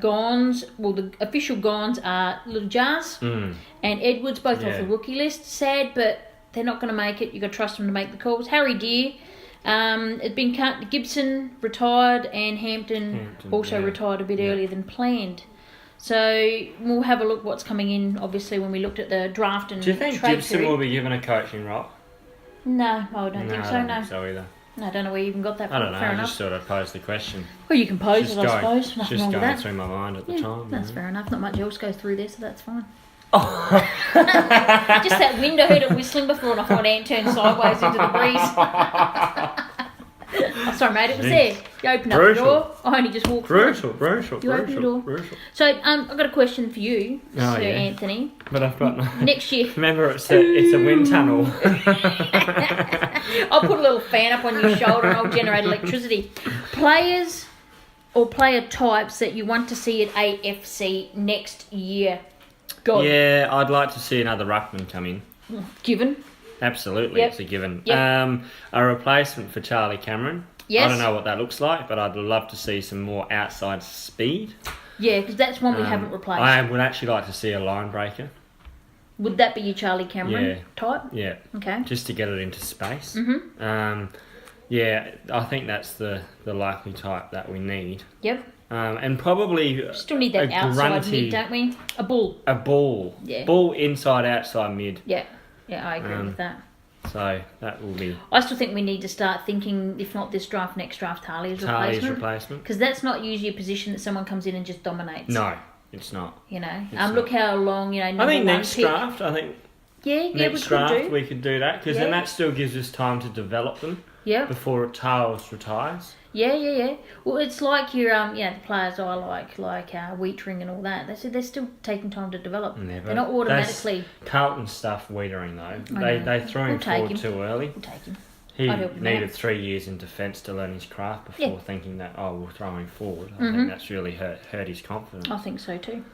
Speaker 1: Gons, well, the official Gons are Little Jars and Edwards, both off
Speaker 2: Yeah.
Speaker 1: the rookie list. Sad, but they're not going to make it. You've got to trust them to make the calls. Harry Deer, it's been cut. Gibson retired, and Hampton also
Speaker 2: yeah.
Speaker 1: retired a bit earlier than planned. So we'll have a look what's coming in, obviously, when we looked at the draft and
Speaker 2: Do you think
Speaker 1: trade
Speaker 2: Gibson
Speaker 1: period.
Speaker 2: will be given a coaching role?
Speaker 1: No, I don't think
Speaker 2: I
Speaker 1: so,
Speaker 2: don't
Speaker 1: no.
Speaker 2: think so either.
Speaker 1: No, I don't know where you even got that
Speaker 2: I
Speaker 1: from.
Speaker 2: don't know,
Speaker 1: Fair
Speaker 2: I
Speaker 1: enough.
Speaker 2: just thought I'd pose the question.
Speaker 1: Well, you can pose
Speaker 2: Just
Speaker 1: it, I suppose. Nothing
Speaker 2: just
Speaker 1: wrong with
Speaker 2: going
Speaker 1: that.
Speaker 2: through my mind at the
Speaker 1: Yeah,
Speaker 2: time.
Speaker 1: that's
Speaker 2: you know.
Speaker 1: fair enough. Not much else goes through there, so that's fine.
Speaker 2: Oh.
Speaker 1: Just that wind, I heard it whistling before, and I thought Ant turned sideways into the breeze. Oh, sorry, mate, it was there. You opened up the
Speaker 2: Brutal.
Speaker 1: door. I only just walked through.
Speaker 2: Brutal.
Speaker 1: You open the door. So, I've got a question for you,
Speaker 2: Oh,
Speaker 1: Sir
Speaker 2: yeah.
Speaker 1: Anthony.
Speaker 2: But I've got no...
Speaker 1: Next year,
Speaker 2: Remember, it's a wind tunnel.
Speaker 1: I'll put a little fan up on your shoulder and I'll generate electricity. Players or player types that you want to see at AFC next year? Go.
Speaker 2: Yeah, I'd like to see another ruckman come in.
Speaker 1: Given.
Speaker 2: Absolutely,
Speaker 1: Yep.
Speaker 2: it's a given.
Speaker 1: Yep.
Speaker 2: A replacement for Charlie Cameron.
Speaker 1: Yes.
Speaker 2: I don't know what that looks like, but I'd love to see some more outside speed.
Speaker 1: Yeah, because that's one we haven't replaced.
Speaker 2: I would actually like to see a line breaker.
Speaker 1: Would that be your Charlie Cameron
Speaker 2: Yeah.
Speaker 1: type?
Speaker 2: Yeah,
Speaker 1: Okay.
Speaker 2: just to get it into space. Yeah, I think that's the likely type that we need.
Speaker 1: Yep.
Speaker 2: And probably
Speaker 1: Still need that
Speaker 2: a
Speaker 1: outside
Speaker 2: grunty-
Speaker 1: mid, don't we? A bull.
Speaker 2: a ball.
Speaker 1: Yeah.
Speaker 2: Ball inside, outside, mid.
Speaker 1: Yeah. Yeah, I agree with that.
Speaker 2: So that will be
Speaker 1: I still think we need to start thinking, if not this draft, next draft, Talia's
Speaker 2: Charlie's
Speaker 1: replacement.
Speaker 2: replacement.
Speaker 1: Because that's not usually a position that someone comes in and just dominates.
Speaker 2: No, it's not.
Speaker 1: You know,
Speaker 2: It's
Speaker 1: look how long, you know,
Speaker 2: I
Speaker 1: number
Speaker 2: think
Speaker 1: one
Speaker 2: next
Speaker 1: pick.
Speaker 2: draft,
Speaker 1: Yeah,
Speaker 2: next
Speaker 1: we could
Speaker 2: draft
Speaker 1: do.
Speaker 2: we could do that because then
Speaker 1: Yeah.
Speaker 2: that still gives us time to develop them
Speaker 1: Yeah.
Speaker 2: before Tails retires.
Speaker 1: Yeah. Well, it's like your the players I like Wheatring and all that. They're still taking time to develop.
Speaker 2: Never.
Speaker 1: They're not automatically.
Speaker 2: That's Carlton stuff Wiedering though.
Speaker 1: I know.
Speaker 2: They threw him
Speaker 1: We'll take
Speaker 2: forward
Speaker 1: him.
Speaker 2: too early.
Speaker 1: We'll take him.
Speaker 2: He
Speaker 1: I'd help him
Speaker 2: needed
Speaker 1: out.
Speaker 2: 3 years in defence to learn his craft before
Speaker 1: Yeah.
Speaker 2: thinking that we'll throw him forward. I
Speaker 1: Mm-hmm.
Speaker 2: think that's really hurt his confidence.
Speaker 1: I think so too.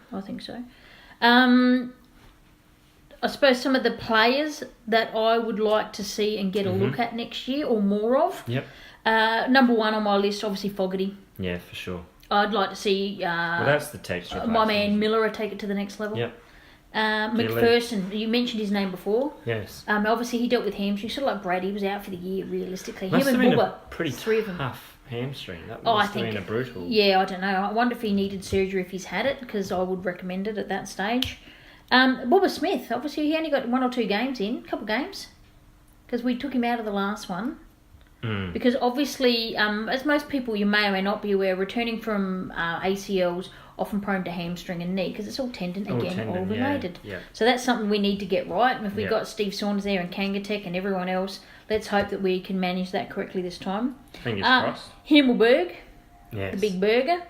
Speaker 1: I suppose some of the players that I would like to see and get a look at next year or more of.
Speaker 2: Yep.
Speaker 1: Number one on my list, obviously Fogarty.
Speaker 2: Yeah, for sure.
Speaker 1: I'd like to see
Speaker 2: Well, that's the texture.
Speaker 1: my man Miller take it to the next level.
Speaker 2: Yep.
Speaker 1: McPherson, you mentioned his name before.
Speaker 2: Yes.
Speaker 1: Obviously he dealt with hamstring, sort of like Brady. He was out for the year realistically.
Speaker 2: Must
Speaker 1: Him
Speaker 2: have
Speaker 1: and
Speaker 2: been
Speaker 1: Bubba,
Speaker 2: a pretty
Speaker 1: three of them.
Speaker 2: tough hamstring. That
Speaker 1: Oh, I
Speaker 2: must have
Speaker 1: think
Speaker 2: been a brutal.
Speaker 1: Yeah, I don't know. I wonder if he needed surgery if he's had it, because I would recommend it at that stage. Bubba Smith, obviously he only got 1 or 2 games in, a couple games, because we took him out of the last one. Because obviously, as most people you may or may not be aware, returning from ACLs often prone to hamstring and knee because it's all tendon,
Speaker 2: All
Speaker 1: again,
Speaker 2: tendon,
Speaker 1: all related.
Speaker 2: yeah.
Speaker 1: So that's something we need to get right. And if we've
Speaker 2: Yeah.
Speaker 1: got Steve Saunders there and Kangatek and everyone else, let's hope that we can manage that correctly this time.
Speaker 2: Fingers crossed.
Speaker 1: Himmelberg,
Speaker 2: Yes.
Speaker 1: the big burger,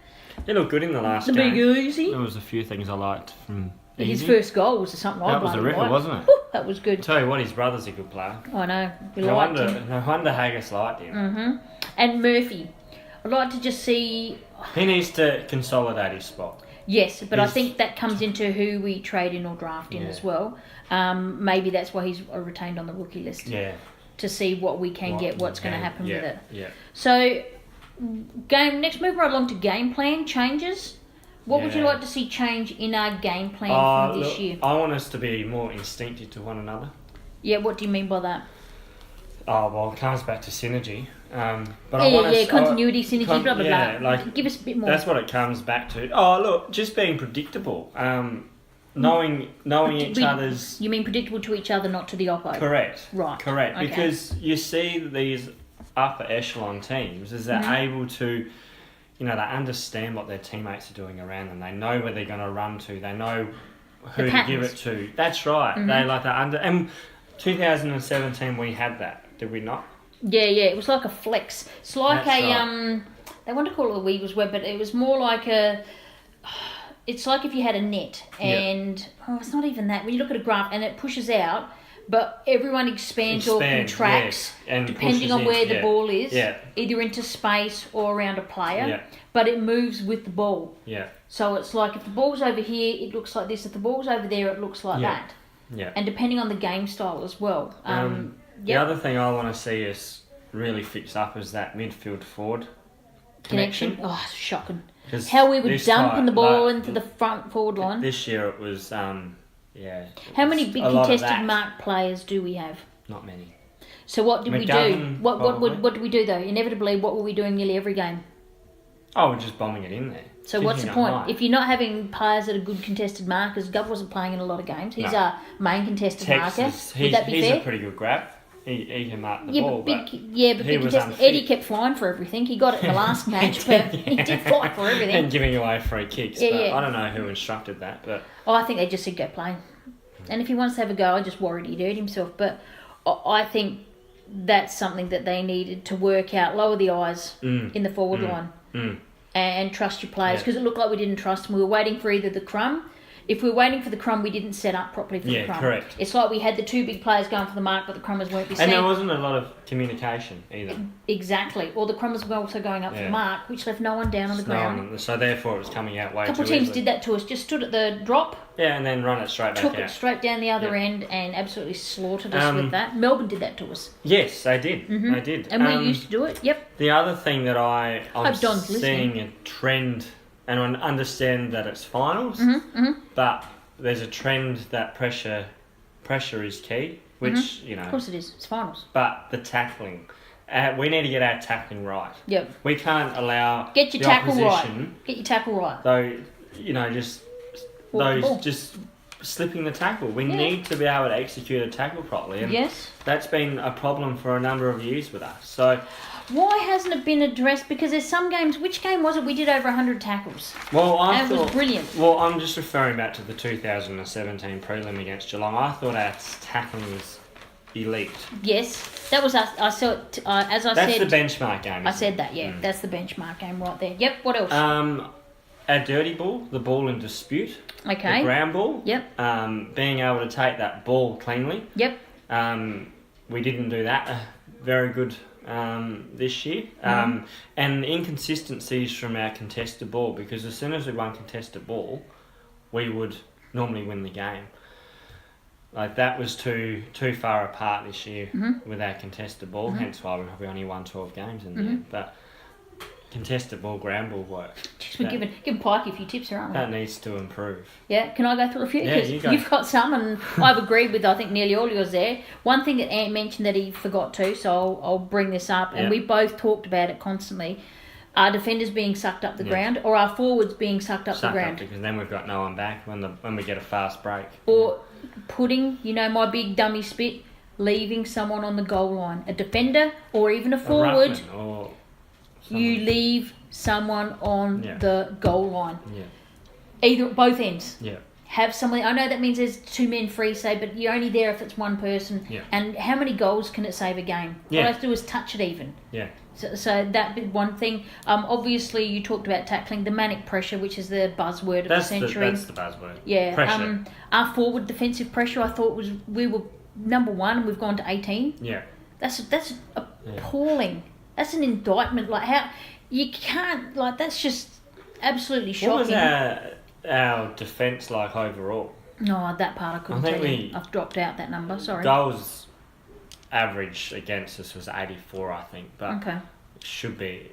Speaker 2: He looked good in the last
Speaker 1: the
Speaker 2: game.
Speaker 1: big Uzi.
Speaker 2: There was a few things I liked from
Speaker 1: His
Speaker 2: Easy.
Speaker 1: first goal was something I
Speaker 2: That was a
Speaker 1: bloody
Speaker 2: ripper,
Speaker 1: liked.
Speaker 2: wasn't it?
Speaker 1: Whew, that was good.
Speaker 2: Tell you what, his brother's a good player.
Speaker 1: I know. We
Speaker 2: No
Speaker 1: liked
Speaker 2: wonder,
Speaker 1: him.
Speaker 2: no wonder Haggis liked him.
Speaker 1: And Murphy. I'd like to just see...
Speaker 2: He needs to consolidate his spot.
Speaker 1: Yes, but I
Speaker 2: He's-
Speaker 1: think that comes into who we trade in or draft in
Speaker 2: Yeah.
Speaker 1: as well. Maybe that's why he's retained on the rookie list.
Speaker 2: Yeah.
Speaker 1: To see what we can get, what's going to
Speaker 2: Yeah,
Speaker 1: happen
Speaker 2: yeah,
Speaker 1: with it.
Speaker 2: Yeah.
Speaker 1: So, next move right along to game plan changes. What would you
Speaker 2: Yeah.
Speaker 1: like to see change in our game plan from this
Speaker 2: Look,
Speaker 1: year?
Speaker 2: I want us to be more instinctive to one another.
Speaker 1: Yeah, what do you mean by that?
Speaker 2: Oh, well, it comes back to synergy. But
Speaker 1: Yeah,
Speaker 2: I want us,
Speaker 1: continuity, synergy, blah, blah,
Speaker 2: yeah,
Speaker 1: blah.
Speaker 2: like,
Speaker 1: Give us a bit more.
Speaker 2: that's what it comes back to. Oh, look, just being predictable. Knowing each other's...
Speaker 1: You mean predictable to each other, not to the oppo?
Speaker 2: Correct.
Speaker 1: Right.
Speaker 2: Correct.
Speaker 1: Okay.
Speaker 2: Because you see these upper echelon teams is they're
Speaker 1: Mm-hmm.
Speaker 2: able to, they understand what their teammates are doing around them. They know where they're going to run to. They know who
Speaker 1: The
Speaker 2: to give it
Speaker 1: patterns.
Speaker 2: to. That's right.
Speaker 1: Mm-hmm.
Speaker 2: They like that under. And 2017 we had that, did we not?
Speaker 1: Yeah, it was like a flex. It's like
Speaker 2: That's
Speaker 1: a
Speaker 2: right.
Speaker 1: They want to call it a Weaver's web, but it was more like a. It's like if you had a net, and it's not even that. When you look at a graph and it pushes out, but everyone expands or
Speaker 2: Expands,
Speaker 1: contracts
Speaker 2: yes, and
Speaker 1: depending
Speaker 2: pushes
Speaker 1: on
Speaker 2: in,
Speaker 1: where the
Speaker 2: yeah,
Speaker 1: ball is,
Speaker 2: yeah.
Speaker 1: either into space or around a player.
Speaker 2: Yeah.
Speaker 1: But it moves with the ball.
Speaker 2: Yeah.
Speaker 1: So it's like if the ball's over here, it looks like this. If the ball's over there, it looks like
Speaker 2: Yeah.
Speaker 1: that.
Speaker 2: Yeah.
Speaker 1: And depending on the game style as well.
Speaker 2: The
Speaker 1: Yep.
Speaker 2: other thing I want to see us really fix up is that midfield forward
Speaker 1: Connection. Oh, it's shocking.
Speaker 2: 'Cause
Speaker 1: How we were
Speaker 2: this
Speaker 1: dumping
Speaker 2: time,
Speaker 1: the ball
Speaker 2: like,
Speaker 1: into the front forward line.
Speaker 2: This year it was,
Speaker 1: How
Speaker 2: it
Speaker 1: many
Speaker 2: was
Speaker 1: big
Speaker 2: a lot of
Speaker 1: contested
Speaker 2: that.
Speaker 1: mark players do we have?
Speaker 2: Not many.
Speaker 1: So what did we do?
Speaker 2: McGovern,
Speaker 1: What
Speaker 2: probably.
Speaker 1: did we do though? Inevitably, what were we doing nearly every game?
Speaker 2: Oh, we're just bombing it in there.
Speaker 1: So what's the
Speaker 2: Kicking it
Speaker 1: point?
Speaker 2: high.
Speaker 1: If you're not having players that are good contested markers, Gov wasn't playing in a lot of games. He's
Speaker 2: No.
Speaker 1: our main contested marker.
Speaker 2: Texas,
Speaker 1: Would that be
Speaker 2: he's
Speaker 1: fair?
Speaker 2: a pretty good grab. He can mark the
Speaker 1: Yeah,
Speaker 2: ball,
Speaker 1: but
Speaker 2: but
Speaker 1: big
Speaker 2: he was
Speaker 1: contested.
Speaker 2: unfit.
Speaker 1: Eddie kept flying for everything. He got it in the last match, but he did fly for everything.
Speaker 2: and giving away free kicks.
Speaker 1: Yeah,
Speaker 2: but
Speaker 1: yeah.
Speaker 2: I don't know who instructed that, but
Speaker 1: Oh, I think they just said go play. And if he wants to have a go, I just worried he'd hurt himself. But I think that's something that they needed to work out. Lower the eyes in the forward line and trust your players.
Speaker 2: Yeah.
Speaker 1: Because it looked like we didn't trust them. We were waiting for either the crumb. If we were waiting for the crumb, we didn't set up properly for the
Speaker 2: Yeah,
Speaker 1: crumb.
Speaker 2: correct.
Speaker 1: It's like we had the two big players going for the mark, but the crummers weren't be
Speaker 2: and
Speaker 1: seen.
Speaker 2: there wasn't a lot of communication either.
Speaker 1: Exactly. Or the crummers were also going up for
Speaker 2: Yeah.
Speaker 1: the mark, which left no one down on the ground.
Speaker 2: So therefore it was coming out way
Speaker 1: A couple
Speaker 2: too
Speaker 1: of teams
Speaker 2: easily.
Speaker 1: did that to us. Just stood at the drop,
Speaker 2: Yeah, and then run it straight back
Speaker 1: took
Speaker 2: out.
Speaker 1: it straight down the other
Speaker 2: Yeah.
Speaker 1: end and absolutely slaughtered us with that. Melbourne did that to us.
Speaker 2: Yes, they did. They did.
Speaker 1: And we used to do it. Yep.
Speaker 2: The other thing that I'm
Speaker 1: Hope Don's
Speaker 2: seeing a trend, and I understand that it's finals, but there's a trend that pressure is key, which
Speaker 1: Of course it is. It's finals.
Speaker 2: but the tackling, we need to get our tackling right.
Speaker 1: Yep.
Speaker 2: We can't allow
Speaker 1: Get your
Speaker 2: the
Speaker 1: tackle
Speaker 2: opposition,
Speaker 1: right. Get your tackle right.
Speaker 2: though,
Speaker 1: Walk the ball.
Speaker 2: just slipping the tackle. We
Speaker 1: Yeah.
Speaker 2: need to be able to execute a tackle properly, and
Speaker 1: Yes.
Speaker 2: that's been a problem for a number of years with us. So,
Speaker 1: Why hasn't it been addressed? Because there's some games. Which game was it? We did over 100 tackles.
Speaker 2: well, I
Speaker 1: And it
Speaker 2: thought
Speaker 1: was brilliant.
Speaker 2: Well, I'm just referring back to the 2017 prelim against Geelong. I thought our tackling was elite.
Speaker 1: Yes, that was us. I saw it. As I
Speaker 2: That's
Speaker 1: said,
Speaker 2: the benchmark game.
Speaker 1: I
Speaker 2: isn't
Speaker 1: said that. Yeah, that's the benchmark game right there. Yep. What else?
Speaker 2: it? Our dirty ball, the ball in dispute,
Speaker 1: Okay.
Speaker 2: the ground ball.
Speaker 1: Yep.
Speaker 2: Being able to take that ball cleanly.
Speaker 1: Yep.
Speaker 2: We didn't do that very good this year. And inconsistencies from our contested ball, because as soon as we won contested ball, we would normally win the game. Like that was too far apart this year with our contested ball, hence why we probably only won 12 games in the end. But contested ball, ground ball work.
Speaker 1: Jeez, we're giving Pikey a few tips here, aren't we?
Speaker 2: That needs to improve.
Speaker 1: Yeah, can I go through a few?
Speaker 2: Yeah,
Speaker 1: 'Cause
Speaker 2: you go.
Speaker 1: You've got some, and I've agreed with, I think, nearly all yours there. One thing that Ant mentioned that he forgot to, so I'll bring this up, and
Speaker 2: Yeah.
Speaker 1: we both talked about it constantly. Our defenders being sucked up the
Speaker 2: Yeah.
Speaker 1: ground, or our forwards being sucked up the
Speaker 2: Suck up,
Speaker 1: ground.
Speaker 2: because then we've got no one back when we get a fast break.
Speaker 1: Or putting, my big dummy spit, leaving someone on the goal line. A defender, or even a forward,
Speaker 2: ruckman or
Speaker 1: you
Speaker 2: someone.
Speaker 1: leave someone on
Speaker 2: Yeah.
Speaker 1: the goal line.
Speaker 2: Yeah.
Speaker 1: Both ends.
Speaker 2: Yeah.
Speaker 1: Have someone. I know that means there's 2 men free, say, but you're only there if it's one person.
Speaker 2: Yeah.
Speaker 1: And how many goals can it save a game?
Speaker 2: Yeah.
Speaker 1: All I have to do is touch it even.
Speaker 2: Yeah.
Speaker 1: So that bit one thing. Obviously, you talked about tackling, the manic pressure, which is the buzzword of the century.
Speaker 2: That's the buzzword.
Speaker 1: Yeah.
Speaker 2: Pressure.
Speaker 1: Our forward defensive pressure, I thought we were number 1, and we've gone to 18.
Speaker 2: Yeah.
Speaker 1: That's appalling. That's an indictment. Like how you can't like that's just absolutely shocking.
Speaker 2: What was our defence like overall?
Speaker 1: No, that part I couldn't
Speaker 2: I think
Speaker 1: tell you. I've dropped out that number. Sorry.
Speaker 2: Goals average against us was 84, I think, but
Speaker 1: Okay.
Speaker 2: it should be,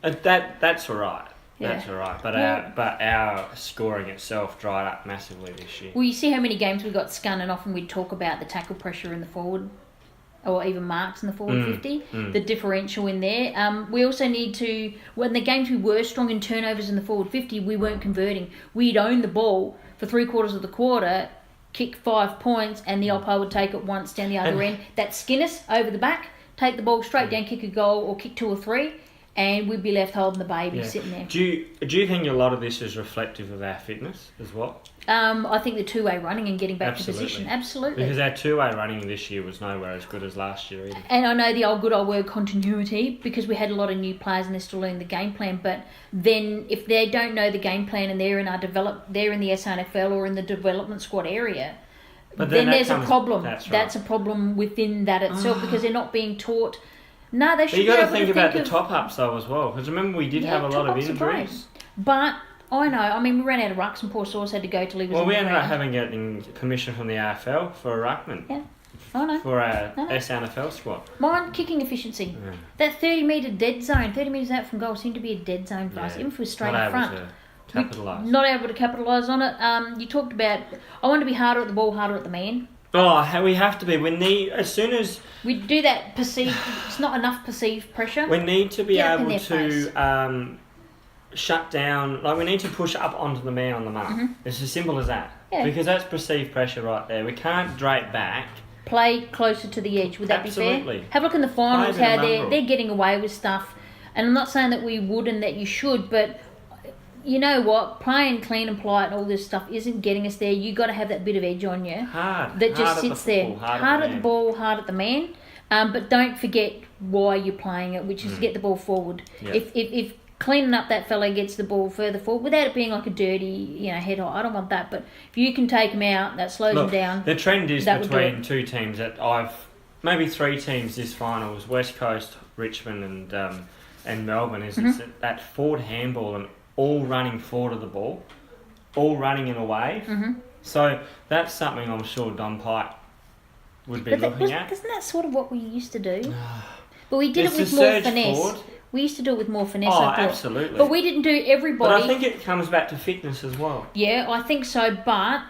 Speaker 2: that's all right.
Speaker 1: Yeah.
Speaker 2: That's all right. But
Speaker 1: Well-
Speaker 2: our scoring itself dried up massively this year.
Speaker 1: Well, you see how many games we got scun, and often we'd talk about the tackle pressure in the forward, or even marks in the forward 50, the differential in there. We also need to, when the games we were strong in turnovers in the forward 50, we weren't converting. We'd own the ball for 3/4 of the quarter, kick 5 points, and the oppo would take it once down the other end. That skin us over the back, take the ball straight down, kick a goal, or kick 2 or 3, and we'd be left holding the baby
Speaker 2: Yeah.
Speaker 1: sitting there.
Speaker 2: Do you think a lot of this is reflective of our fitness as well?
Speaker 1: I think the two-way running and getting back
Speaker 2: Absolutely.
Speaker 1: to position, absolutely.
Speaker 2: Because our two-way running this year was nowhere as good as last year either.
Speaker 1: And I know the good old word continuity, because we had a lot of new players and they're still learning the game plan. But then if they don't know the game plan and they're in the SNFL or in the development squad area,
Speaker 2: But
Speaker 1: then
Speaker 2: that
Speaker 1: there's a
Speaker 2: comes-
Speaker 1: problem.
Speaker 2: That's right.
Speaker 1: That's a problem within that itself because they're not being taught. No, they should.
Speaker 2: But you got
Speaker 1: be
Speaker 2: to
Speaker 1: able
Speaker 2: think
Speaker 1: to
Speaker 2: about the
Speaker 1: of-
Speaker 2: top-ups though as well. Because remember we did have a lot of
Speaker 1: top-ups are great.
Speaker 2: injuries.
Speaker 1: But I know. I mean, we ran out of rucks and poor Sauce had to go to leave us
Speaker 2: Well,
Speaker 1: on
Speaker 2: we
Speaker 1: the
Speaker 2: ended up
Speaker 1: ground.
Speaker 2: getting permission from the AFL for a ruckman.
Speaker 1: Yeah, I know.
Speaker 2: For our
Speaker 1: I know.
Speaker 2: SNFL squad.
Speaker 1: Mine, kicking efficiency.
Speaker 2: Yeah.
Speaker 1: That 30-metre dead zone, 30 metres out from goal, seemed to be a dead zone for us,
Speaker 2: Yeah.
Speaker 1: even if we're straight
Speaker 2: Not
Speaker 1: in
Speaker 2: able
Speaker 1: front.
Speaker 2: to capitalise.
Speaker 1: Not able to capitalise on it. You talked about, I want to be harder at the ball, harder at the man.
Speaker 2: Oh, we have to be. We need, as soon as
Speaker 1: We do that perceived, it's not enough perceived pressure.
Speaker 2: we need to be
Speaker 1: Get up in
Speaker 2: able
Speaker 1: their face.
Speaker 2: to shut down, like we need to push up onto the man on the mark. It's as simple as that.
Speaker 1: Yeah.
Speaker 2: Because that's perceived pressure right there. We can't drape back.
Speaker 1: Play closer to the edge, would that be
Speaker 2: Absolutely.
Speaker 1: fair? Have a look in the finals,
Speaker 2: Play a bit
Speaker 1: how
Speaker 2: of mongrel.
Speaker 1: they're getting away with stuff. And I'm not saying that we would and that you should, but you know what? Playing clean and polite and all this stuff isn't getting us there. You got to have that bit of edge on you.
Speaker 2: Hard.
Speaker 1: That just
Speaker 2: Hard at the
Speaker 1: sits there.
Speaker 2: football,
Speaker 1: Hard at the
Speaker 2: man.
Speaker 1: ball, hard at the man. But don't forget why you're playing it, which is to get the ball forward.
Speaker 2: Yeah.
Speaker 1: If cleaning up that fella gets the ball further forward without it being like a dirty, head high, I don't want that. But if you can take him out, that slows him
Speaker 2: Look,
Speaker 1: down.
Speaker 2: the trend is
Speaker 1: that would do
Speaker 2: between
Speaker 1: it.
Speaker 2: two teams that maybe 3 teams this finals, West Coast, Richmond and Melbourne, is it's that forward handball and all running forward of the ball, all running in a wave. So that's something I'm sure Don Pike would be looking at.
Speaker 1: Isn't that sort of what we used to do? But we did
Speaker 2: It's
Speaker 1: it with
Speaker 2: the
Speaker 1: more
Speaker 2: surge
Speaker 1: finesse.
Speaker 2: forward.
Speaker 1: We used to do it with more finesse,
Speaker 2: Oh,
Speaker 1: I thought.
Speaker 2: absolutely.
Speaker 1: But we didn't do everybody.
Speaker 2: But I think it comes back to fitness as well.
Speaker 1: Yeah, I think so, but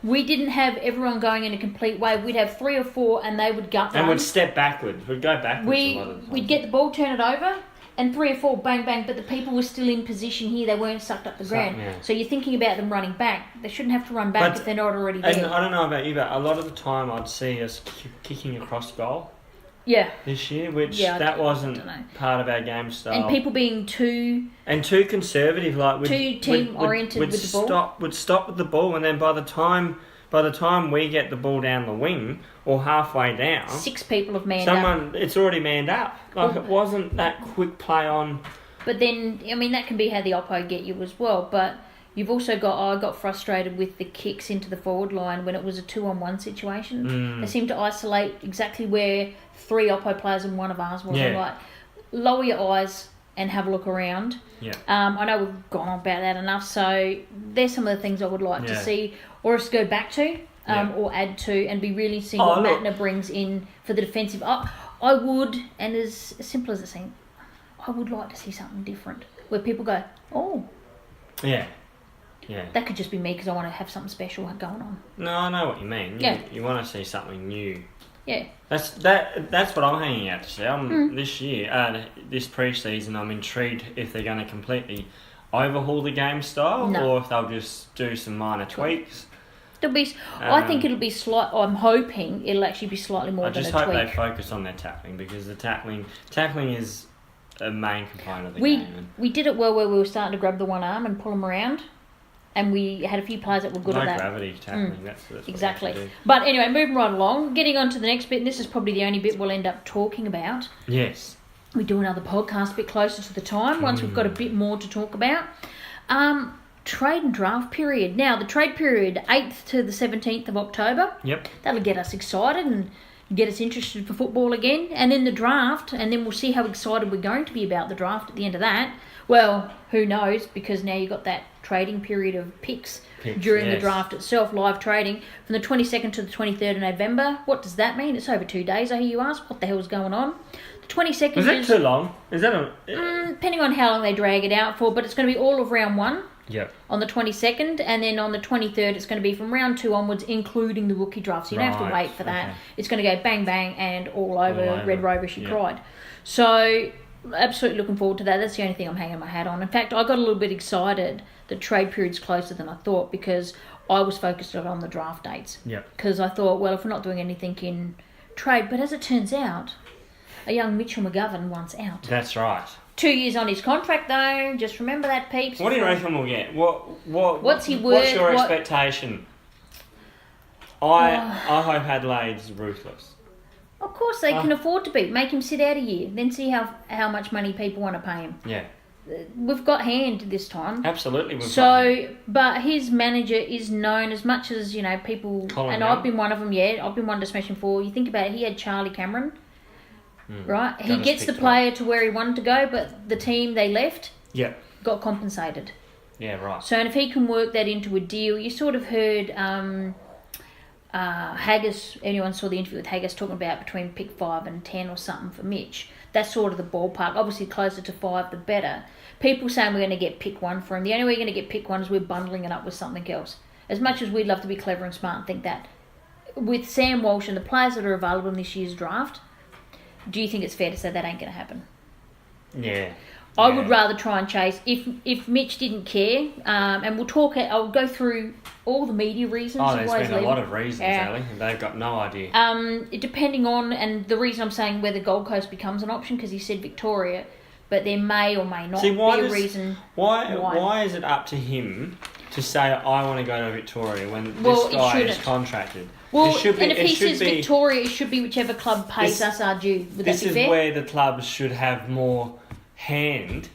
Speaker 1: we didn't have everyone going in a complete wave. We'd have 3 or 4 and they would gut
Speaker 2: And
Speaker 1: run.
Speaker 2: we'd step backwards. We'd go backwards a lot of the time.
Speaker 1: We'd get the ball, turn it over, and 3 or 4, bang, bang, but the people were still in position here. They weren't sucked up the ground.
Speaker 2: yeah.
Speaker 1: So you're thinking about them running back. They shouldn't have to run back
Speaker 2: But-
Speaker 1: if they're not already
Speaker 2: And
Speaker 1: there.
Speaker 2: I don't know about you, but a lot of the time I'd see us kicking across goal
Speaker 1: Yeah.
Speaker 2: this year, which
Speaker 1: Yeah,
Speaker 2: that wasn't
Speaker 1: dunno.
Speaker 2: part of our game style.
Speaker 1: And people being too...
Speaker 2: And too conservative, like
Speaker 1: Too team-oriented with the ball.
Speaker 2: Would stop with the ball, and then by the time we get the ball down the wing or halfway down,
Speaker 1: 6 people have manned up.
Speaker 2: it's already manned up. Like it wasn't that quick play on.
Speaker 1: But then, I mean, that can be how the oppo get you as well. But you've also I got frustrated with the kicks into the forward line when it was a 2-on-1 situation. They seemed to isolate exactly where 3 oppo players and 1 of ours was. I'm
Speaker 2: Yeah.
Speaker 1: like, lower your eyes and have a look around.
Speaker 2: Yeah.
Speaker 1: I know we've gone on about that enough. So there's some of the things I would like to
Speaker 2: Yeah.
Speaker 1: see or us go back to.
Speaker 2: Yeah.
Speaker 1: Or add to, and be really seeing
Speaker 2: Oh,
Speaker 1: what
Speaker 2: look.
Speaker 1: Matner brings in for the defensive. I would, and as simple as it seems, I would like to see something different where people go, oh,
Speaker 2: Yeah. Yeah.
Speaker 1: that could just be me because I want to have something special going on.
Speaker 2: No, I know what you mean.
Speaker 1: Yeah.
Speaker 2: You want to see something new.
Speaker 1: Yeah.
Speaker 2: That's what I'm hanging out to see. This year, this pre-season, I'm intrigued if they're going to completely overhaul the game style
Speaker 1: No.
Speaker 2: or if they'll just do some minor tweaks.
Speaker 1: It'll be. I think it'll be slight. I'm hoping it'll actually be slightly more
Speaker 2: I
Speaker 1: than
Speaker 2: just
Speaker 1: a
Speaker 2: hope
Speaker 1: tweak.
Speaker 2: they focus on their tackling because the tackling is a main component of the
Speaker 1: We
Speaker 2: game.
Speaker 1: we did it well where we were starting to grab the one arm and pull them around. And we had a few players that were good
Speaker 2: No
Speaker 1: at that.
Speaker 2: gravity tackling. That's what
Speaker 1: Exactly.
Speaker 2: they have to do.
Speaker 1: But anyway, moving right along, getting on to the next bit, and this is probably the only bit we'll end up talking about.
Speaker 2: Yes.
Speaker 1: We do another podcast a bit closer to the time once we've got a bit more to talk about. Trade and draft period. Now, the trade period, 8th to the 17th of October.
Speaker 2: Yep.
Speaker 1: That'll get us excited and get us interested for football again. And then the draft, and then we'll see how excited we're going to be about the draft at the end of that. Well, who knows, because now you've got that trading period of picks during the draft itself, live trading, from the 22nd to the 23rd of November. What does that mean? It's over 2 days, I hear you ask. What the hell's going on? The 22nd
Speaker 2: Is that too long? Is that
Speaker 1: depending on how long they drag it out for, but it's going to be all of round 1.
Speaker 2: Yep.
Speaker 1: On the 22nd, and then on the 23rd it's going to be from round 2 onwards, including the rookie draft, so you don't have to wait for that.
Speaker 2: Okay.
Speaker 1: It's going to go bang bang and all over. Red Rover she cried. So absolutely looking forward to that. That's the only thing I'm hanging my hat on. In fact, I got a little bit excited that trade period's closer than I thought, because I was focused on the draft dates.
Speaker 2: Yep.
Speaker 1: Because I thought, well, if we're not doing anything in trade, but as it turns out, a young Mitchell McGovern wants out.
Speaker 2: That's right.
Speaker 1: 2 years on his contract though. Just remember that, peeps.
Speaker 2: What do you reckon we'll get? What's
Speaker 1: he worth?
Speaker 2: What's your expectation? I hope Adelaide's ruthless.
Speaker 1: Of course they can afford to be. Make him sit out a year, then see how much money people want to pay him.
Speaker 2: Yeah.
Speaker 1: We've got hand this time.
Speaker 2: Absolutely.
Speaker 1: But his manager is known, as much as, you know, people,
Speaker 2: Colin
Speaker 1: and
Speaker 2: Young.
Speaker 1: I've been one of them, I've been one to smash him for. You think about it, he had Charlie Cameron, right? He
Speaker 2: Done us
Speaker 1: gets the
Speaker 2: big
Speaker 1: player to where he wanted to go, but the team they left
Speaker 2: Yeah.
Speaker 1: got compensated.
Speaker 2: Yeah, right.
Speaker 1: So, and if he can work that into a deal, you sort of heard Haggis, anyone saw the interview with Haggis talking about between pick 5 and 10 or something for Mitch. That's sort of the ballpark. Obviously, closer to 5, the better. People saying we're going to get pick 1 for him. The only way you're going to get pick 1 is we're bundling it up with something else. As much as we'd love to be clever and smart and think that, with Sam Walsh and the players that are available in this year's draft, do you think it's fair to say that ain't going to happen?
Speaker 2: Yeah.
Speaker 1: I would rather try and chase. If Mitch didn't care, and we'll talk. I'll go through all the media reasons.
Speaker 2: Oh, there's
Speaker 1: why he's
Speaker 2: been a
Speaker 1: leaving.
Speaker 2: lot of reasons, Ali. They've got no idea.
Speaker 1: Depending on, and the reason I'm saying whether Gold Coast becomes an option, because he said Victoria, but there may or may not be a reason.
Speaker 2: Why is it up to him to say I want to go to Victoria when
Speaker 1: Well,
Speaker 2: this guy
Speaker 1: it
Speaker 2: is
Speaker 1: shouldn't.
Speaker 2: contracted?
Speaker 1: Well,
Speaker 2: It should be,
Speaker 1: and if
Speaker 2: it
Speaker 1: he
Speaker 2: should
Speaker 1: says
Speaker 2: be,
Speaker 1: Victoria, it should be whichever club pays
Speaker 2: This-
Speaker 1: us our due. Would that
Speaker 2: This
Speaker 1: be
Speaker 2: is
Speaker 1: fair?
Speaker 2: where the clubs should have more hand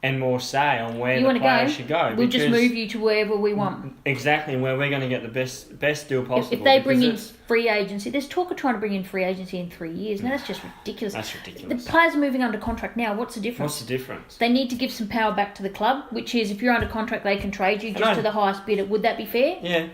Speaker 2: and more say on where
Speaker 1: You
Speaker 2: the
Speaker 1: want to
Speaker 2: player
Speaker 1: go?
Speaker 2: should go.
Speaker 1: We'll just
Speaker 2: because-
Speaker 1: move you to wherever we want.
Speaker 2: Exactly, where we're going to get the best deal possible.
Speaker 1: If they bring in
Speaker 2: because
Speaker 1: free agency, there's talk of trying to bring in free agency in 3 years. Now that's just ridiculous.
Speaker 2: That's ridiculous.
Speaker 1: The players are moving under contract now. What's the difference?
Speaker 2: What's the difference?
Speaker 1: They need to give some power back to the club, which is if you're under contract, they can trade you
Speaker 2: I
Speaker 1: just
Speaker 2: know.
Speaker 1: to the highest bidder. Would that be fair?
Speaker 2: Yeah.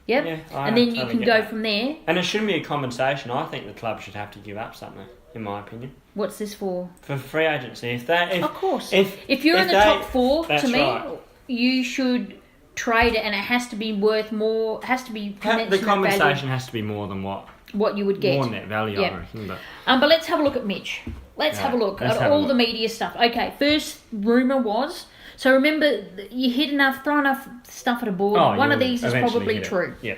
Speaker 1: Yep.
Speaker 2: Yeah, I
Speaker 1: and then you
Speaker 2: totally
Speaker 1: can
Speaker 2: get
Speaker 1: go
Speaker 2: that.
Speaker 1: from there.
Speaker 2: And it shouldn't be a compensation. I think the club should have to give up something, in my opinion.
Speaker 1: What's this for?
Speaker 2: For free agency.
Speaker 1: Of course.
Speaker 2: If
Speaker 1: you're in the
Speaker 2: they-
Speaker 1: top 4,
Speaker 2: that's
Speaker 1: to me,
Speaker 2: right.
Speaker 1: you should trade it, and it has to be worth more. Has to be
Speaker 2: The
Speaker 1: commensurate
Speaker 2: compensation
Speaker 1: value,
Speaker 2: has to be more than what
Speaker 1: what you would get.
Speaker 2: more net value,
Speaker 1: Yeah.
Speaker 2: I reckon. But
Speaker 1: But let's have a look at Mitch. Let's have a look
Speaker 2: let's
Speaker 1: at
Speaker 2: have a
Speaker 1: all
Speaker 2: look.
Speaker 1: the media stuff. Okay, first rumour was, so remember, you hit enough, throw enough stuff at a board. One of
Speaker 2: you'll
Speaker 1: these is
Speaker 2: eventually
Speaker 1: probably
Speaker 2: hit it.
Speaker 1: true.
Speaker 2: Yeah.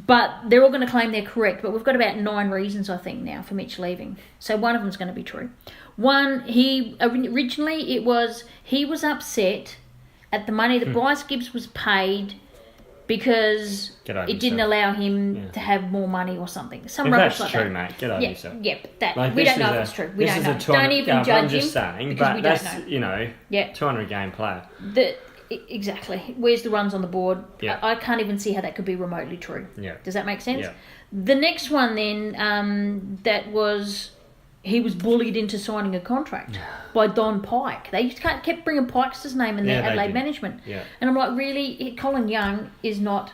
Speaker 1: But they're all going to claim they're correct. But we've got about 9 reasons, I think, now for Mitch leaving. So one of them's going to be true. One, originally it was he was upset at the money that Bryce Gibbs was paid because
Speaker 2: Get over
Speaker 1: it didn't
Speaker 2: yourself.
Speaker 1: allow him to have more money or something. Some
Speaker 2: If
Speaker 1: rubbish
Speaker 2: that's
Speaker 1: like
Speaker 2: true,
Speaker 1: that.
Speaker 2: mate, get over
Speaker 1: Yeah,
Speaker 2: yourself.
Speaker 1: yeah, but that
Speaker 2: Like,
Speaker 1: we
Speaker 2: this
Speaker 1: don't know
Speaker 2: is
Speaker 1: if
Speaker 2: a-
Speaker 1: it's true. We
Speaker 2: this
Speaker 1: don't
Speaker 2: is a
Speaker 1: know.
Speaker 2: 200
Speaker 1: Don't even
Speaker 2: I'm
Speaker 1: judge
Speaker 2: just
Speaker 1: him
Speaker 2: saying,
Speaker 1: because
Speaker 2: but
Speaker 1: we
Speaker 2: that's,
Speaker 1: don't know.
Speaker 2: you know,
Speaker 1: Yeah.
Speaker 2: 200 game player.
Speaker 1: Exactly. Where's the runs on the board?
Speaker 2: Yeah.
Speaker 1: I can't even see how that could be remotely true.
Speaker 2: Yeah.
Speaker 1: Does that make sense?
Speaker 2: Yeah.
Speaker 1: The next one then, that was, he was bullied into signing a contract by Don Pike. They just kept bringing Pike's name in
Speaker 2: Yeah,
Speaker 1: their
Speaker 2: they
Speaker 1: Adelaide
Speaker 2: did.
Speaker 1: management.
Speaker 2: Yeah.
Speaker 1: And I'm like, really? Colin Young is not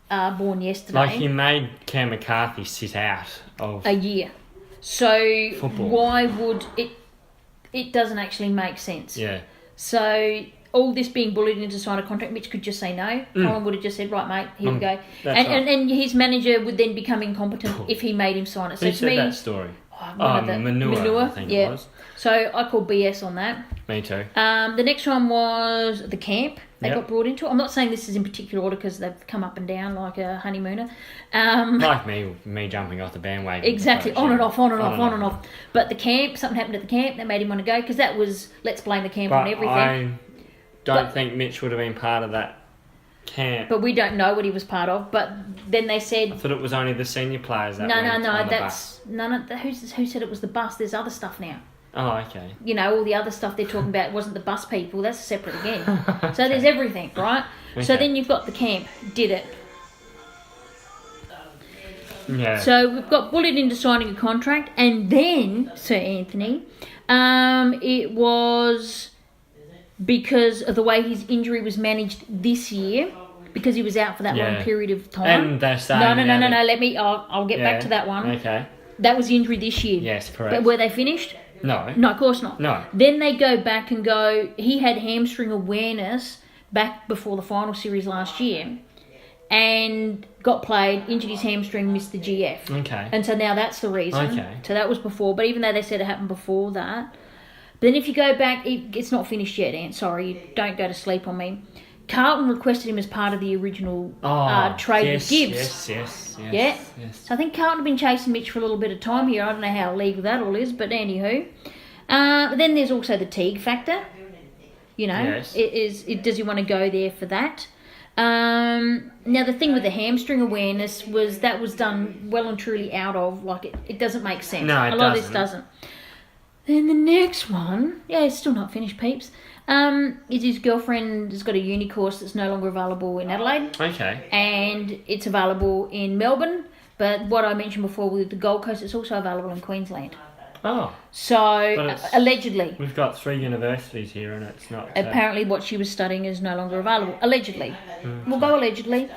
Speaker 1: born yesterday.
Speaker 2: Like, he made Cam McCarthy sit out of
Speaker 1: A year. So
Speaker 2: Football.
Speaker 1: why would it? It doesn't actually make sense.
Speaker 2: Yeah.
Speaker 1: So all this being bullied into sign a contract, Mitch could just say no. Colin would have just said, right, mate, here we go.
Speaker 2: that's
Speaker 1: And,
Speaker 2: right.
Speaker 1: and his manager would then become incompetent if he made him sign it. So
Speaker 2: Who
Speaker 1: to
Speaker 2: said
Speaker 1: me,
Speaker 2: that story?
Speaker 1: one of the-
Speaker 2: Manure, I think
Speaker 1: yeah.
Speaker 2: it was.
Speaker 1: So I call BS on that.
Speaker 2: Me too.
Speaker 1: The next one was the camp. They
Speaker 2: Yep.
Speaker 1: got brought into. I'm not saying this is in particular order because they've come up and down like a honeymooner.
Speaker 2: Like me jumping off the bandwagon.
Speaker 1: Exactly,
Speaker 2: approach,
Speaker 1: on and
Speaker 2: yeah.
Speaker 1: off, on and off, on and off. But the camp, something happened at the camp that made him want to go because that was, let's blame the camp on
Speaker 2: But
Speaker 1: everything.
Speaker 2: I don't
Speaker 1: But-
Speaker 2: think Mitch would have been part of that camp.
Speaker 1: but we don't know what he was part of. But then they
Speaker 2: I
Speaker 1: said,
Speaker 2: thought it was only the senior players that
Speaker 1: no,
Speaker 2: went on the
Speaker 1: that's
Speaker 2: bus.
Speaker 1: none of who said it was the bus? There's other stuff now.
Speaker 2: Oh, okay.
Speaker 1: You know, all the other stuff they're talking about wasn't the bus people. That's separate again. So there's everything, right? So
Speaker 2: Okay.
Speaker 1: then you've got the camp did it.
Speaker 2: Yeah.
Speaker 1: So we've got bullied into signing a contract, and then Sir Anthony, it was because of the way his injury was managed this year, because he was out for that long period of time.
Speaker 2: And they're saying
Speaker 1: No. Let me. I'll get back to that one.
Speaker 2: Okay.
Speaker 1: That was the injury this year.
Speaker 2: Yes, correct.
Speaker 1: But were they finished?
Speaker 2: No.
Speaker 1: No, of course not.
Speaker 2: No.
Speaker 1: Then they go back and go, he had hamstring awareness back before the final series last year and got played, injured his hamstring, missed the GF.
Speaker 2: Okay.
Speaker 1: And so now that's the reason.
Speaker 2: Okay.
Speaker 1: So that was before, but even though they said it happened before that. But then if you go back, it's not finished yet, Ant. Sorry, don't go to sleep on me. Carlton requested him as part of the original trade with Gibbs.
Speaker 2: Yes.
Speaker 1: Yeah. So I think Carlton have been chasing Mitch for a little bit of time here. I don't know how legal that all is, but anywho. Then there's also the Teague factor. You know,
Speaker 2: Yes.
Speaker 1: does he want to go there for that? Now the thing with the hamstring awareness was that was done well and truly out of, like, it doesn't make sense.
Speaker 2: No, it
Speaker 1: a lot of this
Speaker 2: doesn't.
Speaker 1: doesn't. Then the next one, it's still not finished, peeps. Is his girlfriend has got a uni course that's no longer available in Adelaide,
Speaker 2: Okay.
Speaker 1: and it's available in Melbourne. But what I mentioned before with the Gold Coast, it's also available in Queensland.
Speaker 2: Oh.
Speaker 1: So
Speaker 2: But it's-
Speaker 1: allegedly,
Speaker 2: We've got 3 universities here and it's not...
Speaker 1: apparently what she was studying is no longer available. Allegedly. We'll go allegedly.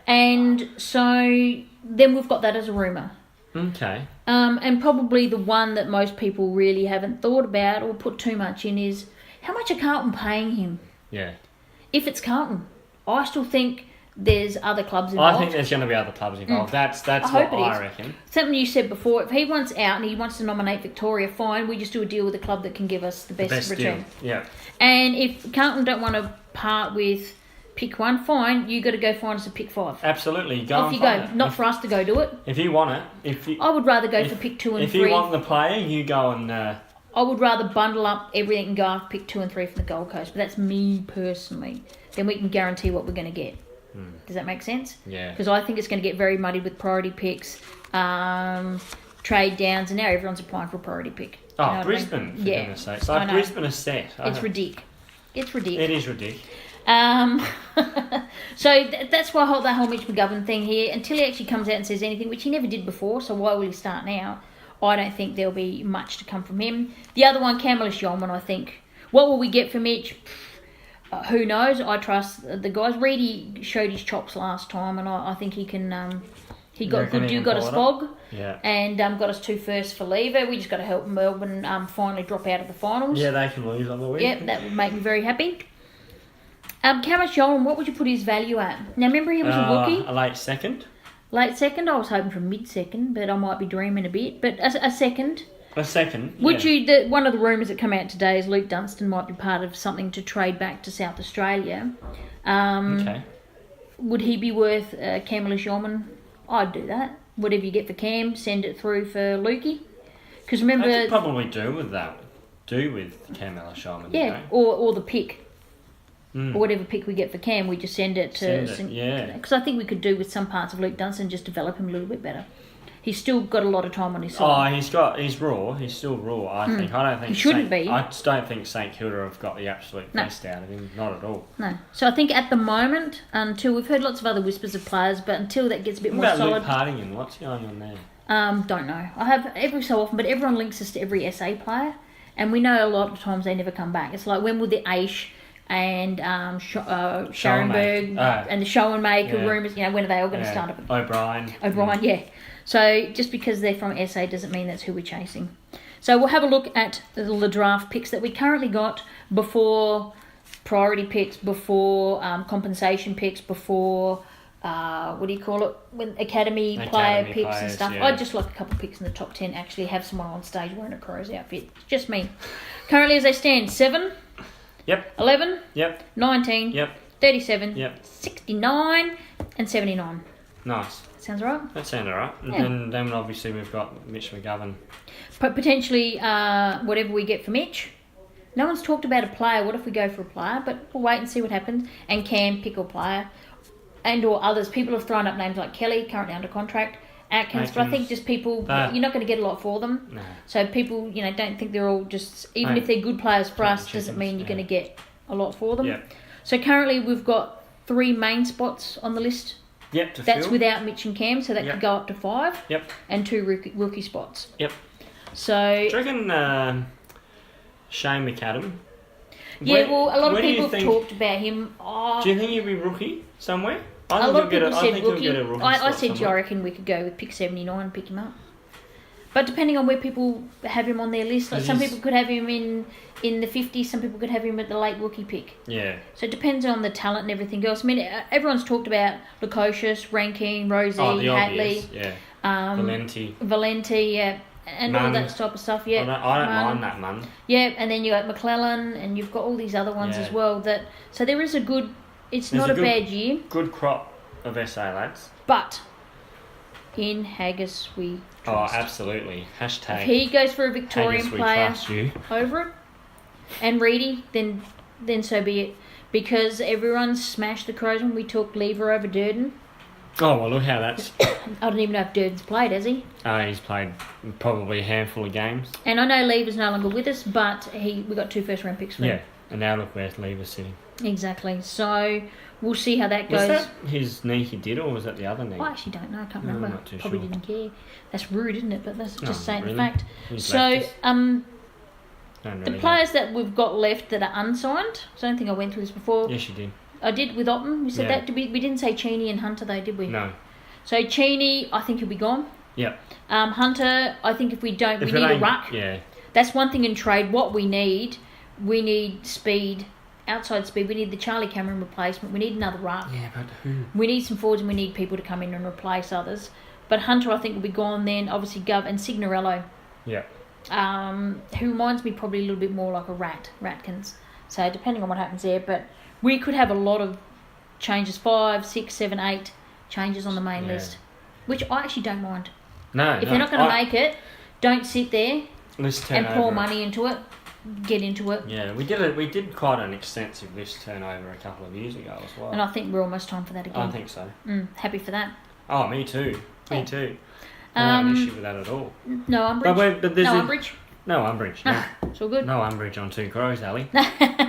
Speaker 1: And so then we've got that as a rumour.
Speaker 2: Okay.
Speaker 1: And probably the one that most people really haven't thought about or put too much in is, how much are Carlton paying him?
Speaker 2: Yeah.
Speaker 1: If it's Carlton, I still think there's other clubs involved.
Speaker 2: I think there's going to be other clubs involved. That's
Speaker 1: I
Speaker 2: what
Speaker 1: hope it
Speaker 2: I
Speaker 1: is.
Speaker 2: reckon.
Speaker 1: Something you said before, if he wants out and he wants to nominate Victoria, fine, we just do a deal with a club that can give us the best return.
Speaker 2: Deal. Yeah.
Speaker 1: And if Carlton don't want to part with pick 1, fine, you got to go find us a pick 5.
Speaker 2: Absolutely. Go
Speaker 1: Off
Speaker 2: and
Speaker 1: you
Speaker 2: find
Speaker 1: go.
Speaker 2: it.
Speaker 1: Not for us to go do it.
Speaker 2: If you want it,
Speaker 1: I would rather go for pick 2 and
Speaker 2: if
Speaker 1: 3.
Speaker 2: you want the player, you go and...
Speaker 1: I would rather bundle up everything and go after pick 2 and 3 from the Gold Coast. But that's me personally. Then we can guarantee what we're going to get. Does that make sense?
Speaker 2: Yeah.
Speaker 1: Because I think it's going to get very muddy with priority picks, trade downs, and now everyone's applying for a priority pick. You know what I mean?
Speaker 2: Brisbane, for goodness sake.
Speaker 1: I
Speaker 2: Like,
Speaker 1: know.
Speaker 2: Brisbane is set.
Speaker 1: It's ridiculous. It's ridiculous.
Speaker 2: It is ridiculous.
Speaker 1: So that's why that whole Mitch McGovern thing here, until he actually comes out and says anything, which he never did before, so why will he start now? I don't think there'll be much to come from him. The other one, Camillus Yeoman, I think. What will we get for Mitch? Who knows? I trust the guys. Reedy showed his chops last time, and I think he can... he got
Speaker 2: reckon
Speaker 1: good
Speaker 2: he
Speaker 1: do,
Speaker 2: can
Speaker 1: got us
Speaker 2: pull it
Speaker 1: fog,
Speaker 2: Yeah.
Speaker 1: and got us 2 firsts for lever. We just got to help Melbourne finally drop out of the finals.
Speaker 2: Yeah, they can lose on the week.
Speaker 1: Yep, that would make me very happy. Camillus Yeoman, what would you put his value at? Now, remember he was a rookie?
Speaker 2: A late second.
Speaker 1: Late second? I was hoping for mid-second, but I might be dreaming a bit. But a second.
Speaker 2: A second.
Speaker 1: Would
Speaker 2: yeah.
Speaker 1: you... One of the rumours that come out today is Luke Dunstan might be part of something to trade back to South Australia.
Speaker 2: Okay.
Speaker 1: Would he be worth Camillus Yeoman? I'd do that. Whatever you get for Cam, send it through for Lukey. Because remember...
Speaker 2: I could probably do with that. Do with Camillus Yeoman.
Speaker 1: Yeah,
Speaker 2: You know?
Speaker 1: or the pick. Or whatever pick we get for Cam, we just send it to...
Speaker 2: yeah.
Speaker 1: Because I think we could do with some parts of Luke Dunstan, just develop him a little bit better. He's still got a lot of time on his side.
Speaker 2: He's raw. He's still raw, I think. I don't think...
Speaker 1: He shouldn't be.
Speaker 2: I just don't think St Kilda have got the absolute best out of him. Not at all.
Speaker 1: No. So I think at the moment, until... We've heard lots of other whispers of players, but until that gets a bit
Speaker 2: What
Speaker 1: more
Speaker 2: about
Speaker 1: solid...
Speaker 2: Luke Hardingham? What's going on there?
Speaker 1: Don't know. I have every so often, but everyone links us to every SA player, and we know a lot of times they never come back. It's like when with the Aish and Scharenberg and the Schoenmaker rumours, when are they all going to start up?
Speaker 2: O'Brien.
Speaker 1: O'Brien, yeah. So just because they're from SA doesn't mean that's who we're chasing. So we'll have a look at the draft picks that we currently got before priority picks, before compensation picks, before... when academy player picks and
Speaker 2: players,
Speaker 1: stuff.
Speaker 2: yeah.
Speaker 1: I'd just like a couple of picks in the top 10, actually have someone on stage wearing a Crows outfit. Just me. Currently as they stand, 7,
Speaker 2: Yep.
Speaker 1: 11,
Speaker 2: Yep.
Speaker 1: 19,
Speaker 2: Yep.
Speaker 1: 37,
Speaker 2: Yep.
Speaker 1: 69 and 79.
Speaker 2: Nice.
Speaker 1: Sounds all right?
Speaker 2: That sounds alright.
Speaker 1: Yeah.
Speaker 2: And then obviously we've got Mitch McGovern.
Speaker 1: But potentially whatever we get for Mitch. No one's talked about a player. What if we go for a player? But we'll wait and see what happens. And Cam, pick or player. and or others. People have thrown up names like Kelly, currently under contract, Atkins, but I think just people, you're not going to get a lot for them.
Speaker 2: No.
Speaker 1: So people, don't think they're all just, even if they're good players for us, doesn't mean you're going to get a lot for them.
Speaker 2: Yep.
Speaker 1: So currently we've got 3 main spots on the list.
Speaker 2: Yep,
Speaker 1: That's without Mitch and Cam, so that could go up to 5.
Speaker 2: Yep.
Speaker 1: And 2 rookie spots.
Speaker 2: Yep.
Speaker 1: So...
Speaker 2: Do you reckon Shane McAdam?
Speaker 1: Yeah, well, a lot of people have talked about him.
Speaker 2: Do you think he'll be rookie somewhere?
Speaker 1: A lot of people said rookie.
Speaker 2: I
Speaker 1: said, I reckon we could go with pick 79 and pick him up. But depending on where people have him on their list, like some people could have him in the 50s, some people could have him at the late rookie pick.
Speaker 2: Yeah.
Speaker 1: So it depends on the talent and everything else. I mean, everyone's talked about Lukosius, Ranking, Rosie, Hatley, Valenti, yeah, and all that type of stuff. Yeah,
Speaker 2: I don't mind that, man.
Speaker 1: Yeah, and then you got McClellan, and you've got all these other ones as well. So there is a good. There's not a bad year.
Speaker 2: Good crop of SA lads.
Speaker 1: But in Haggis we trust.
Speaker 2: Oh, absolutely. Hashtag.
Speaker 1: If he goes for a Victorian player over it, and Reedy, then so be it. Because everyone smashed the Crows when we took Lever over Durden.
Speaker 2: Oh, well, look how that's...
Speaker 1: I don't even know if Durden's played, has he?
Speaker 2: He's played probably a handful of games.
Speaker 1: And I know Lever's no longer with us, but we got 2 first-round picks for him.
Speaker 2: Yeah, and now look where Lever's sitting.
Speaker 1: Exactly. So we'll see how that goes.
Speaker 2: Was that his knee he did, or was that the other knee?
Speaker 1: I actually don't know. I can't remember.
Speaker 2: I'm not too
Speaker 1: Probably
Speaker 2: sure.
Speaker 1: didn't care. That's rude, isn't it? But that's just saying
Speaker 2: really.
Speaker 1: the fact.
Speaker 2: He's
Speaker 1: So
Speaker 2: leftist.
Speaker 1: the players that we've got left that are unsigned. I don't think I went through this before.
Speaker 2: Yes, you did.
Speaker 1: I did with Otten. We said that. We didn't say Cheney and Hunter though, did we?
Speaker 2: No.
Speaker 1: So Cheney, I think he'll be gone.
Speaker 2: Yep.
Speaker 1: Hunter, I think if we need a ruck.
Speaker 2: Yeah.
Speaker 1: That's one thing in trade. What we need speed, outside speed. We need the Charlie Cameron replacement. We need another ruck.
Speaker 2: Yeah, but who?
Speaker 1: We need some forwards and we need people to come in and replace others. But Hunter, I think, will be gone then. Obviously, Gov and Signorello.
Speaker 2: Yeah.
Speaker 1: Who reminds me probably a little bit more like a Ratkins. So depending on what happens there, but we could have a lot of changes, 5, 6, 7, 8 changes on the main list, which I actually don't mind.
Speaker 2: No,
Speaker 1: if they're not going to make it, don't sit there and pour
Speaker 2: over.
Speaker 1: money into it. Get into it.
Speaker 2: Yeah, we did quite an extensive list turnover a couple of years ago as well.
Speaker 1: And I think we're almost time for that again.
Speaker 2: I think so.
Speaker 1: Happy for that.
Speaker 2: Oh, me too.
Speaker 1: Yeah.
Speaker 2: Me too. I don't have an issue with that at all.
Speaker 1: No umbrage.
Speaker 2: But there's
Speaker 1: no umbrage.
Speaker 2: No umbrage. No.
Speaker 1: It's all good.
Speaker 2: No umbrage on Two Crows, Ali.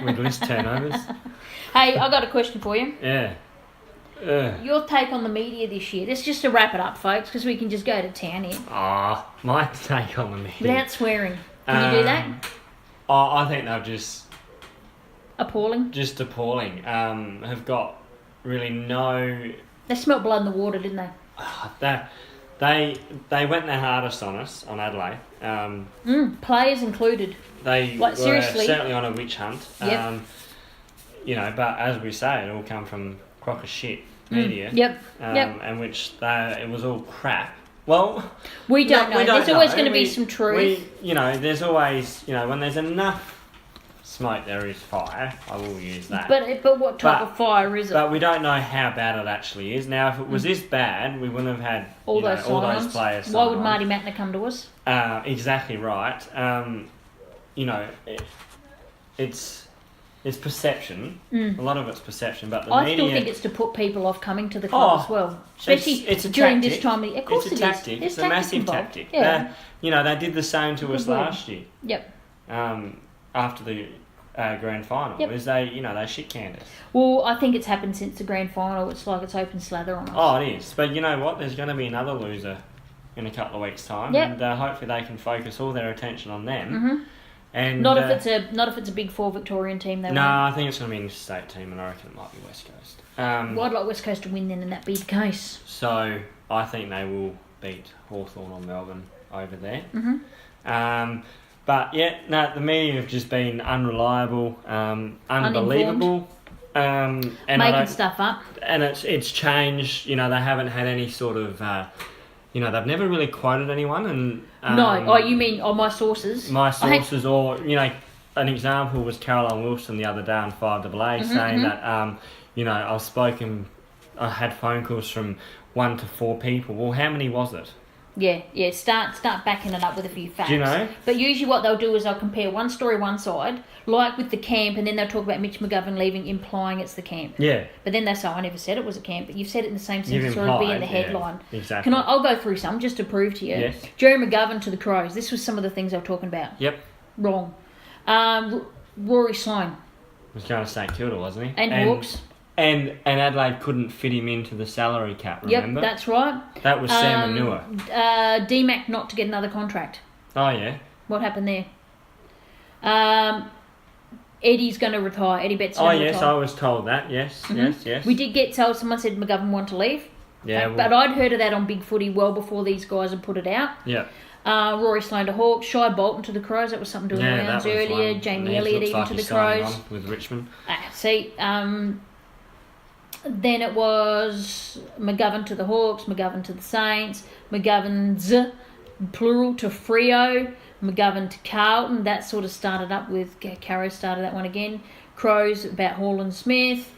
Speaker 2: With list turnovers.
Speaker 1: Hey, I got a question for you.
Speaker 2: Yeah.
Speaker 1: Your take on the media this year. This is just to wrap it up, folks, because we can just go to town here.
Speaker 2: My take on the media.
Speaker 1: Without swearing. Can you do that?
Speaker 2: I think they're just
Speaker 1: appalling.
Speaker 2: Just appalling. Have got really no...
Speaker 1: They smelt blood in the water, didn't they?
Speaker 2: They went their hardest on us, on Adelaide.
Speaker 1: Players included.
Speaker 2: They
Speaker 1: were seriously
Speaker 2: certainly on a witch hunt.
Speaker 1: Yep.
Speaker 2: But as we say, it all come from crock of shit media.
Speaker 1: Yep.
Speaker 2: And it was all crap. Well,
Speaker 1: we don't know. There's always going to be some truth.
Speaker 2: There's always, when there's enough smoke, there is fire. I will use that.
Speaker 1: But what type of fire is it?
Speaker 2: But we don't know how bad it actually is. Now, if it was this bad, we wouldn't have had all those players.
Speaker 1: Why would Marty Matner come to us?
Speaker 2: Exactly right. It's perception. A lot of it's perception, but the media...
Speaker 1: I still think it's to put people off coming to the club as well. Especially
Speaker 2: it's a
Speaker 1: during
Speaker 2: tactic.
Speaker 1: this time. Of course
Speaker 2: it's a tactic. It's a massive tactic.
Speaker 1: Yeah.
Speaker 2: They did the same to us last year.
Speaker 1: Yep.
Speaker 2: After the grand final, is they shit canned us.
Speaker 1: Well, I think it's happened since the grand final. It's like it's open slather on us.
Speaker 2: Oh, it is. But you know what? There's going to be another loser in a couple of weeks' time, and hopefully they can focus all their attention on them.
Speaker 1: Mm-hmm.
Speaker 2: And
Speaker 1: not if it's a Big Four Victorian team. They won't.
Speaker 2: I think it's going to be an interstate team, and I reckon it might be West Coast.
Speaker 1: Well, I'd like West Coast to win then, and that be the case.
Speaker 2: So I think they will beat Hawthorn or Melbourne over there.
Speaker 1: Mm-hmm.
Speaker 2: But the media have just been unreliable, unbelievable, and
Speaker 1: making stuff up.
Speaker 2: And it's changed. They haven't had any sort of. They've never really quoted anyone, and
Speaker 1: no. You mean my sources?
Speaker 2: My sources, or an example was Caroline Wilson the other day on 5AA saying that I had phone calls from 1 to 4 people. Well, how many was it?
Speaker 1: Yeah. Start backing it up with a few facts.
Speaker 2: Do you know?
Speaker 1: But usually what they'll do is they'll compare one story one side, like with the camp, and then they'll talk about Mitch McGovern leaving, implying it's the camp.
Speaker 2: Yeah.
Speaker 1: But then they say, I never said it was a camp, but you've said it in the same
Speaker 2: You've
Speaker 1: sentence, or it'll be in the
Speaker 2: implied,
Speaker 1: headline.
Speaker 2: yeah, exactly.
Speaker 1: I'll go through some just to prove to you.
Speaker 2: Yes.
Speaker 1: Jerry McGovern to the Crows. This was some of the things they were talking about.
Speaker 2: Yep.
Speaker 1: Wrong. Rory Sloane.
Speaker 2: Was going to St Kilda, wasn't he?
Speaker 1: And Hawks.
Speaker 2: And Adelaide couldn't fit him into the salary cap, remember?
Speaker 1: Yep, that's right.
Speaker 2: That was Sam Manua.
Speaker 1: D-Mac not to get another contract.
Speaker 2: Oh, yeah.
Speaker 1: What happened there? Eddie's going to retire. Eddie Betts
Speaker 2: Oh,
Speaker 1: going to
Speaker 2: yes,
Speaker 1: retire.
Speaker 2: I was told that. Yes, yes.
Speaker 1: We did get told, someone said McGovern wanted to leave.
Speaker 2: Yeah,
Speaker 1: But I'd heard of that on Big Footy well before these guys had put it out.
Speaker 2: Yeah.
Speaker 1: Rory Sloane to Hawks, Shy Bolton to the Crows. That was something doing the rounds earlier.
Speaker 2: One.
Speaker 1: Jamie
Speaker 2: He
Speaker 1: Elliott
Speaker 2: looks
Speaker 1: even
Speaker 2: like
Speaker 1: to the
Speaker 2: he's signing
Speaker 1: Crows.
Speaker 2: on with Richmond.
Speaker 1: Then it was McGovern to the Hawks, McGovern to the Saints, McGovern's plural to Freo, McGovern to Carlton. That sort of started up with Caro started that one again. Crows about Hall and Smith.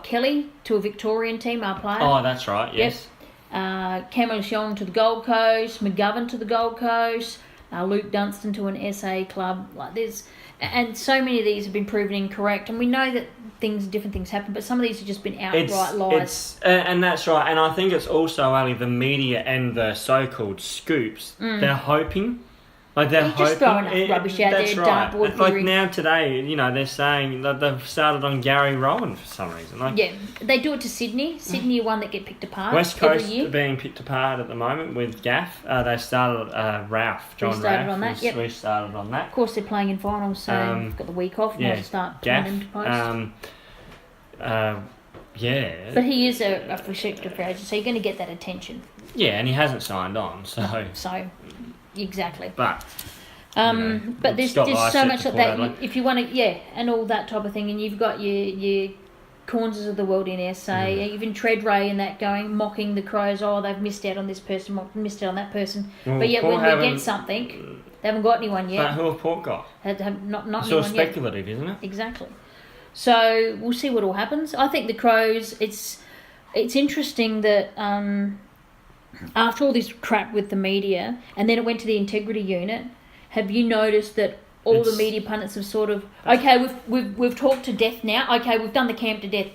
Speaker 1: Kelly to a Victorian team, our player.
Speaker 2: Oh, that's right. Yes.
Speaker 1: Camelis Young to the Gold Coast, McGovern to the Gold Coast, Luke Dunstan to an SA club. Like there's, and so many of these have been proven incorrect, and we know that different things happen, but some of these have just been outright lies.
Speaker 2: And that's right. And I think it's also only the media and the so-called scoops. They're hoping. Like they're
Speaker 1: just throwing
Speaker 2: hoping.
Speaker 1: rubbish out
Speaker 2: that's
Speaker 1: there,
Speaker 2: right.
Speaker 1: dartboard
Speaker 2: Like
Speaker 1: theory.
Speaker 2: now today, they're saying that they've started on Gary Rowan for some reason. Like
Speaker 1: Yeah, they do it to Sydney. Sydney are one that get picked apart
Speaker 2: West Coast
Speaker 1: every year.
Speaker 2: are being picked apart at the moment with Gaff. They started Ralph, John
Speaker 1: Restarted
Speaker 2: Ralph.
Speaker 1: on that, yep.
Speaker 2: Restarted on that.
Speaker 1: Of course, they're playing in finals, so they've got the week off.
Speaker 2: Yeah,
Speaker 1: Might start
Speaker 2: Gaff.
Speaker 1: putting them to post.
Speaker 2: Yeah.
Speaker 1: But he is a restricted free agent, so you're going to get that attention.
Speaker 2: Yeah, and he hasn't signed on, so.
Speaker 1: So, exactly.
Speaker 2: But.
Speaker 1: But there's
Speaker 2: Scott
Speaker 1: just so
Speaker 2: Lycett
Speaker 1: much
Speaker 2: to
Speaker 1: of
Speaker 2: Port
Speaker 1: that.
Speaker 2: Adelaide.
Speaker 1: If you want to, and all that type of thing, and you've got your corners of the world in SA, even Treadray and that going, mocking the Crows, they've missed out on this person, missed out on that person.
Speaker 2: Well,
Speaker 1: but yet
Speaker 2: Port
Speaker 1: when they get something, they haven't got anyone yet.
Speaker 2: But who have Port got?
Speaker 1: Not
Speaker 2: It's all
Speaker 1: anyone yet.
Speaker 2: speculative, isn't it?
Speaker 1: Exactly. So we'll see what all happens. I think the Crows. It's interesting that after all this crap with the media, and then it went to the integrity unit. Have you noticed that all the media pundits have sort of we've talked to death now. Okay, we've done the camp to death.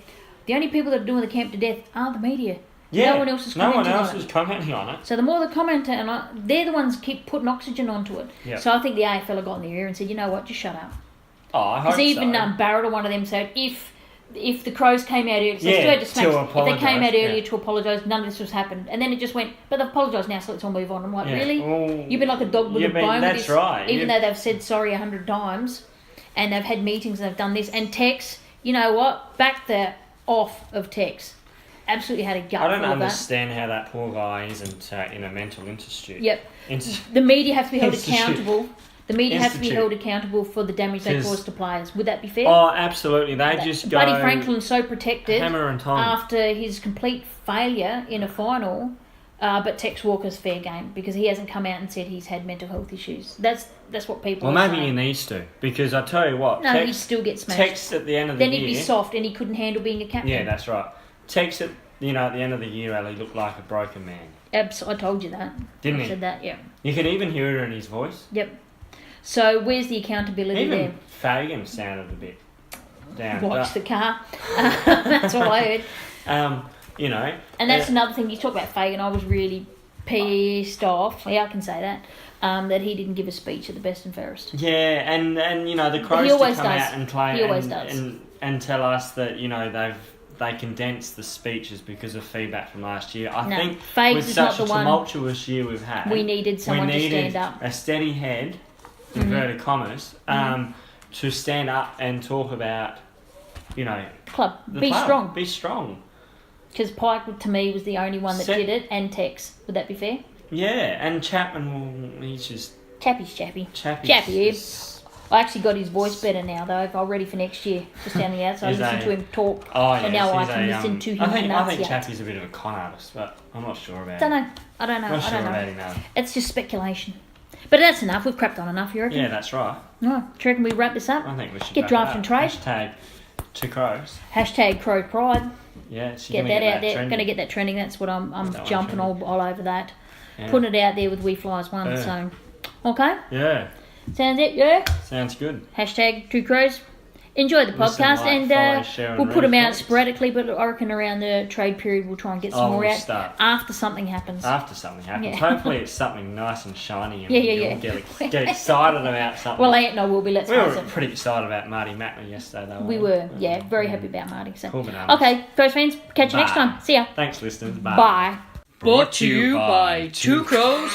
Speaker 1: The only people that are doing the camp to death are the media.
Speaker 2: Yeah.
Speaker 1: No one else is commenting on it.
Speaker 2: commenting on it.
Speaker 1: So the more they comment, and they're the ones keep putting oxygen onto it.
Speaker 2: Yeah.
Speaker 1: So I think the AFL have got in their ear and said, you know what, just shut up.
Speaker 2: Oh, I hope
Speaker 1: Because even
Speaker 2: so.
Speaker 1: Barrett or one of them said if the Crows came out earlier, so
Speaker 2: Yeah,
Speaker 1: still had to smash,
Speaker 2: to
Speaker 1: if they came out
Speaker 2: apologise,
Speaker 1: earlier
Speaker 2: yeah.
Speaker 1: to apologise, none of this was happened. And then it just went, but they've apologised now, so let's all move on. I'm like,
Speaker 2: Yeah.
Speaker 1: really?
Speaker 2: Well,
Speaker 1: You've been like a dog with a bone with
Speaker 2: that's
Speaker 1: this,
Speaker 2: right.
Speaker 1: even though they've said sorry 100 times, and they've had meetings and they've done this. And Tex, you know what? Back the off of Tex. Absolutely had a gut
Speaker 2: I don't
Speaker 1: for all that.
Speaker 2: understand how that poor guy isn't in a mental institute.
Speaker 1: Yep.
Speaker 2: Ins-
Speaker 1: The media have to be held
Speaker 2: Institute.
Speaker 1: accountable. The media have to be
Speaker 2: Institute.
Speaker 1: held accountable for the damage they
Speaker 2: 'Cause-
Speaker 1: caused to players. Would that be fair?
Speaker 2: Oh, absolutely. They just go
Speaker 1: Buddy Franklin's so protected
Speaker 2: hammer and tong.
Speaker 1: after his complete failure in a final, but Tex Walker's fair game because he hasn't come out and said he's had mental health issues. That's what people
Speaker 2: Well,
Speaker 1: are
Speaker 2: maybe he
Speaker 1: saying.
Speaker 2: needs to, because I tell you what,
Speaker 1: No, he'd
Speaker 2: Tex,
Speaker 1: still get smashed.
Speaker 2: Tex at the end of the
Speaker 1: Then
Speaker 2: year.
Speaker 1: he'd be soft and he couldn't handle being a captain.
Speaker 2: Yeah, that's right. Tex at the end of the year, Ali looked like a broken man.
Speaker 1: I told you that.
Speaker 2: Didn't
Speaker 1: I
Speaker 2: he?
Speaker 1: said that, yeah.
Speaker 2: You can even hear it in his voice.
Speaker 1: Yep. So where's the accountability
Speaker 2: Even Fagan sounded a bit down.
Speaker 1: there? Watch
Speaker 2: but,
Speaker 1: the car. That's all I heard.
Speaker 2: And
Speaker 1: that's another thing. You talk about Fagan. I was really pissed off. Yeah, I can say that. That he didn't give a speech at the Best and Fairest.
Speaker 2: Yeah, and the Crows
Speaker 1: He
Speaker 2: to
Speaker 1: always
Speaker 2: come
Speaker 1: does.
Speaker 2: out and play
Speaker 1: He always does.
Speaker 2: and tell us that they condensed the speeches because of feedback from last year. I
Speaker 1: No,
Speaker 2: think
Speaker 1: Fags
Speaker 2: with
Speaker 1: is
Speaker 2: such
Speaker 1: not
Speaker 2: a
Speaker 1: the one.
Speaker 2: tumultuous year we've had,
Speaker 1: We needed someone to stand up.
Speaker 2: a steady head, inverted commas, to stand up and talk about,
Speaker 1: Club.
Speaker 2: the
Speaker 1: Be
Speaker 2: club.
Speaker 1: strong.
Speaker 2: Be strong.
Speaker 1: Because Pike, to me, was the only one that
Speaker 2: Set-
Speaker 1: did it, and Tex. Would that be fair?
Speaker 2: Yeah, and Chapman, well, he's just
Speaker 1: Chappie's Chappie.
Speaker 2: Chappy.
Speaker 1: Chappie, I actually got his voice better now, though. If I'm ready for next year, just down the outside,
Speaker 2: He's
Speaker 1: listen
Speaker 2: a-
Speaker 1: to him talk.
Speaker 2: Oh,
Speaker 1: so
Speaker 2: yes,
Speaker 1: now I
Speaker 2: he's
Speaker 1: can
Speaker 2: a,
Speaker 1: listen to him
Speaker 2: I think
Speaker 1: enunciate.
Speaker 2: Chappie's a bit of a con artist, but I'm not sure about
Speaker 1: Don't
Speaker 2: it.
Speaker 1: know. I don't know.
Speaker 2: Not
Speaker 1: I
Speaker 2: sure
Speaker 1: don't know.
Speaker 2: about him, no.
Speaker 1: It's just speculation. But that's enough. We've crapped on enough, you reckon?
Speaker 2: Yeah, that's right.
Speaker 1: Oh, do you reckon we wrap this up?
Speaker 2: I think we should
Speaker 1: Get
Speaker 2: wrap
Speaker 1: draft
Speaker 2: it
Speaker 1: and
Speaker 2: up.
Speaker 1: trade.
Speaker 2: Hashtag TwoCrows.
Speaker 1: Hashtag Crow Pride.
Speaker 2: Yeah, she's
Speaker 1: Get
Speaker 2: gonna
Speaker 1: that
Speaker 2: get
Speaker 1: out there.
Speaker 2: trending.
Speaker 1: Going to get that trending. That's what I'm
Speaker 2: that
Speaker 1: jumping
Speaker 2: one
Speaker 1: all over that.
Speaker 2: Yeah.
Speaker 1: Putting it out there with We Flies One.
Speaker 2: Yeah.
Speaker 1: So, okay.
Speaker 2: Yeah,
Speaker 1: Sounds it, yeah?
Speaker 2: sounds good.
Speaker 1: Hashtag Two Crows. Enjoy the
Speaker 2: Listen,
Speaker 1: podcast,
Speaker 2: like,
Speaker 1: and
Speaker 2: follow, share, and
Speaker 1: we'll put them
Speaker 2: read,
Speaker 1: out
Speaker 2: folks.
Speaker 1: sporadically, but I reckon around the trade period we'll try and get some more
Speaker 2: we'll
Speaker 1: out
Speaker 2: start.
Speaker 1: after something happens.
Speaker 2: After something happens.
Speaker 1: Yeah.
Speaker 2: Hopefully it's something nice and shiny and
Speaker 1: Yeah,
Speaker 2: you'll get excited about something.
Speaker 1: Well, Ant and I will be, let's
Speaker 2: we
Speaker 1: face
Speaker 2: were
Speaker 1: it.
Speaker 2: pretty excited about Marty Mackman yesterday, though.
Speaker 1: We were, yeah, very happy about Marty. So.
Speaker 2: Cool bananas.
Speaker 1: Okay, Crows fans, catch you next
Speaker 2: Bye.
Speaker 1: time. See ya.
Speaker 2: Thanks, listeners. Bye.
Speaker 1: Bye.
Speaker 7: Brought to you by Two Crows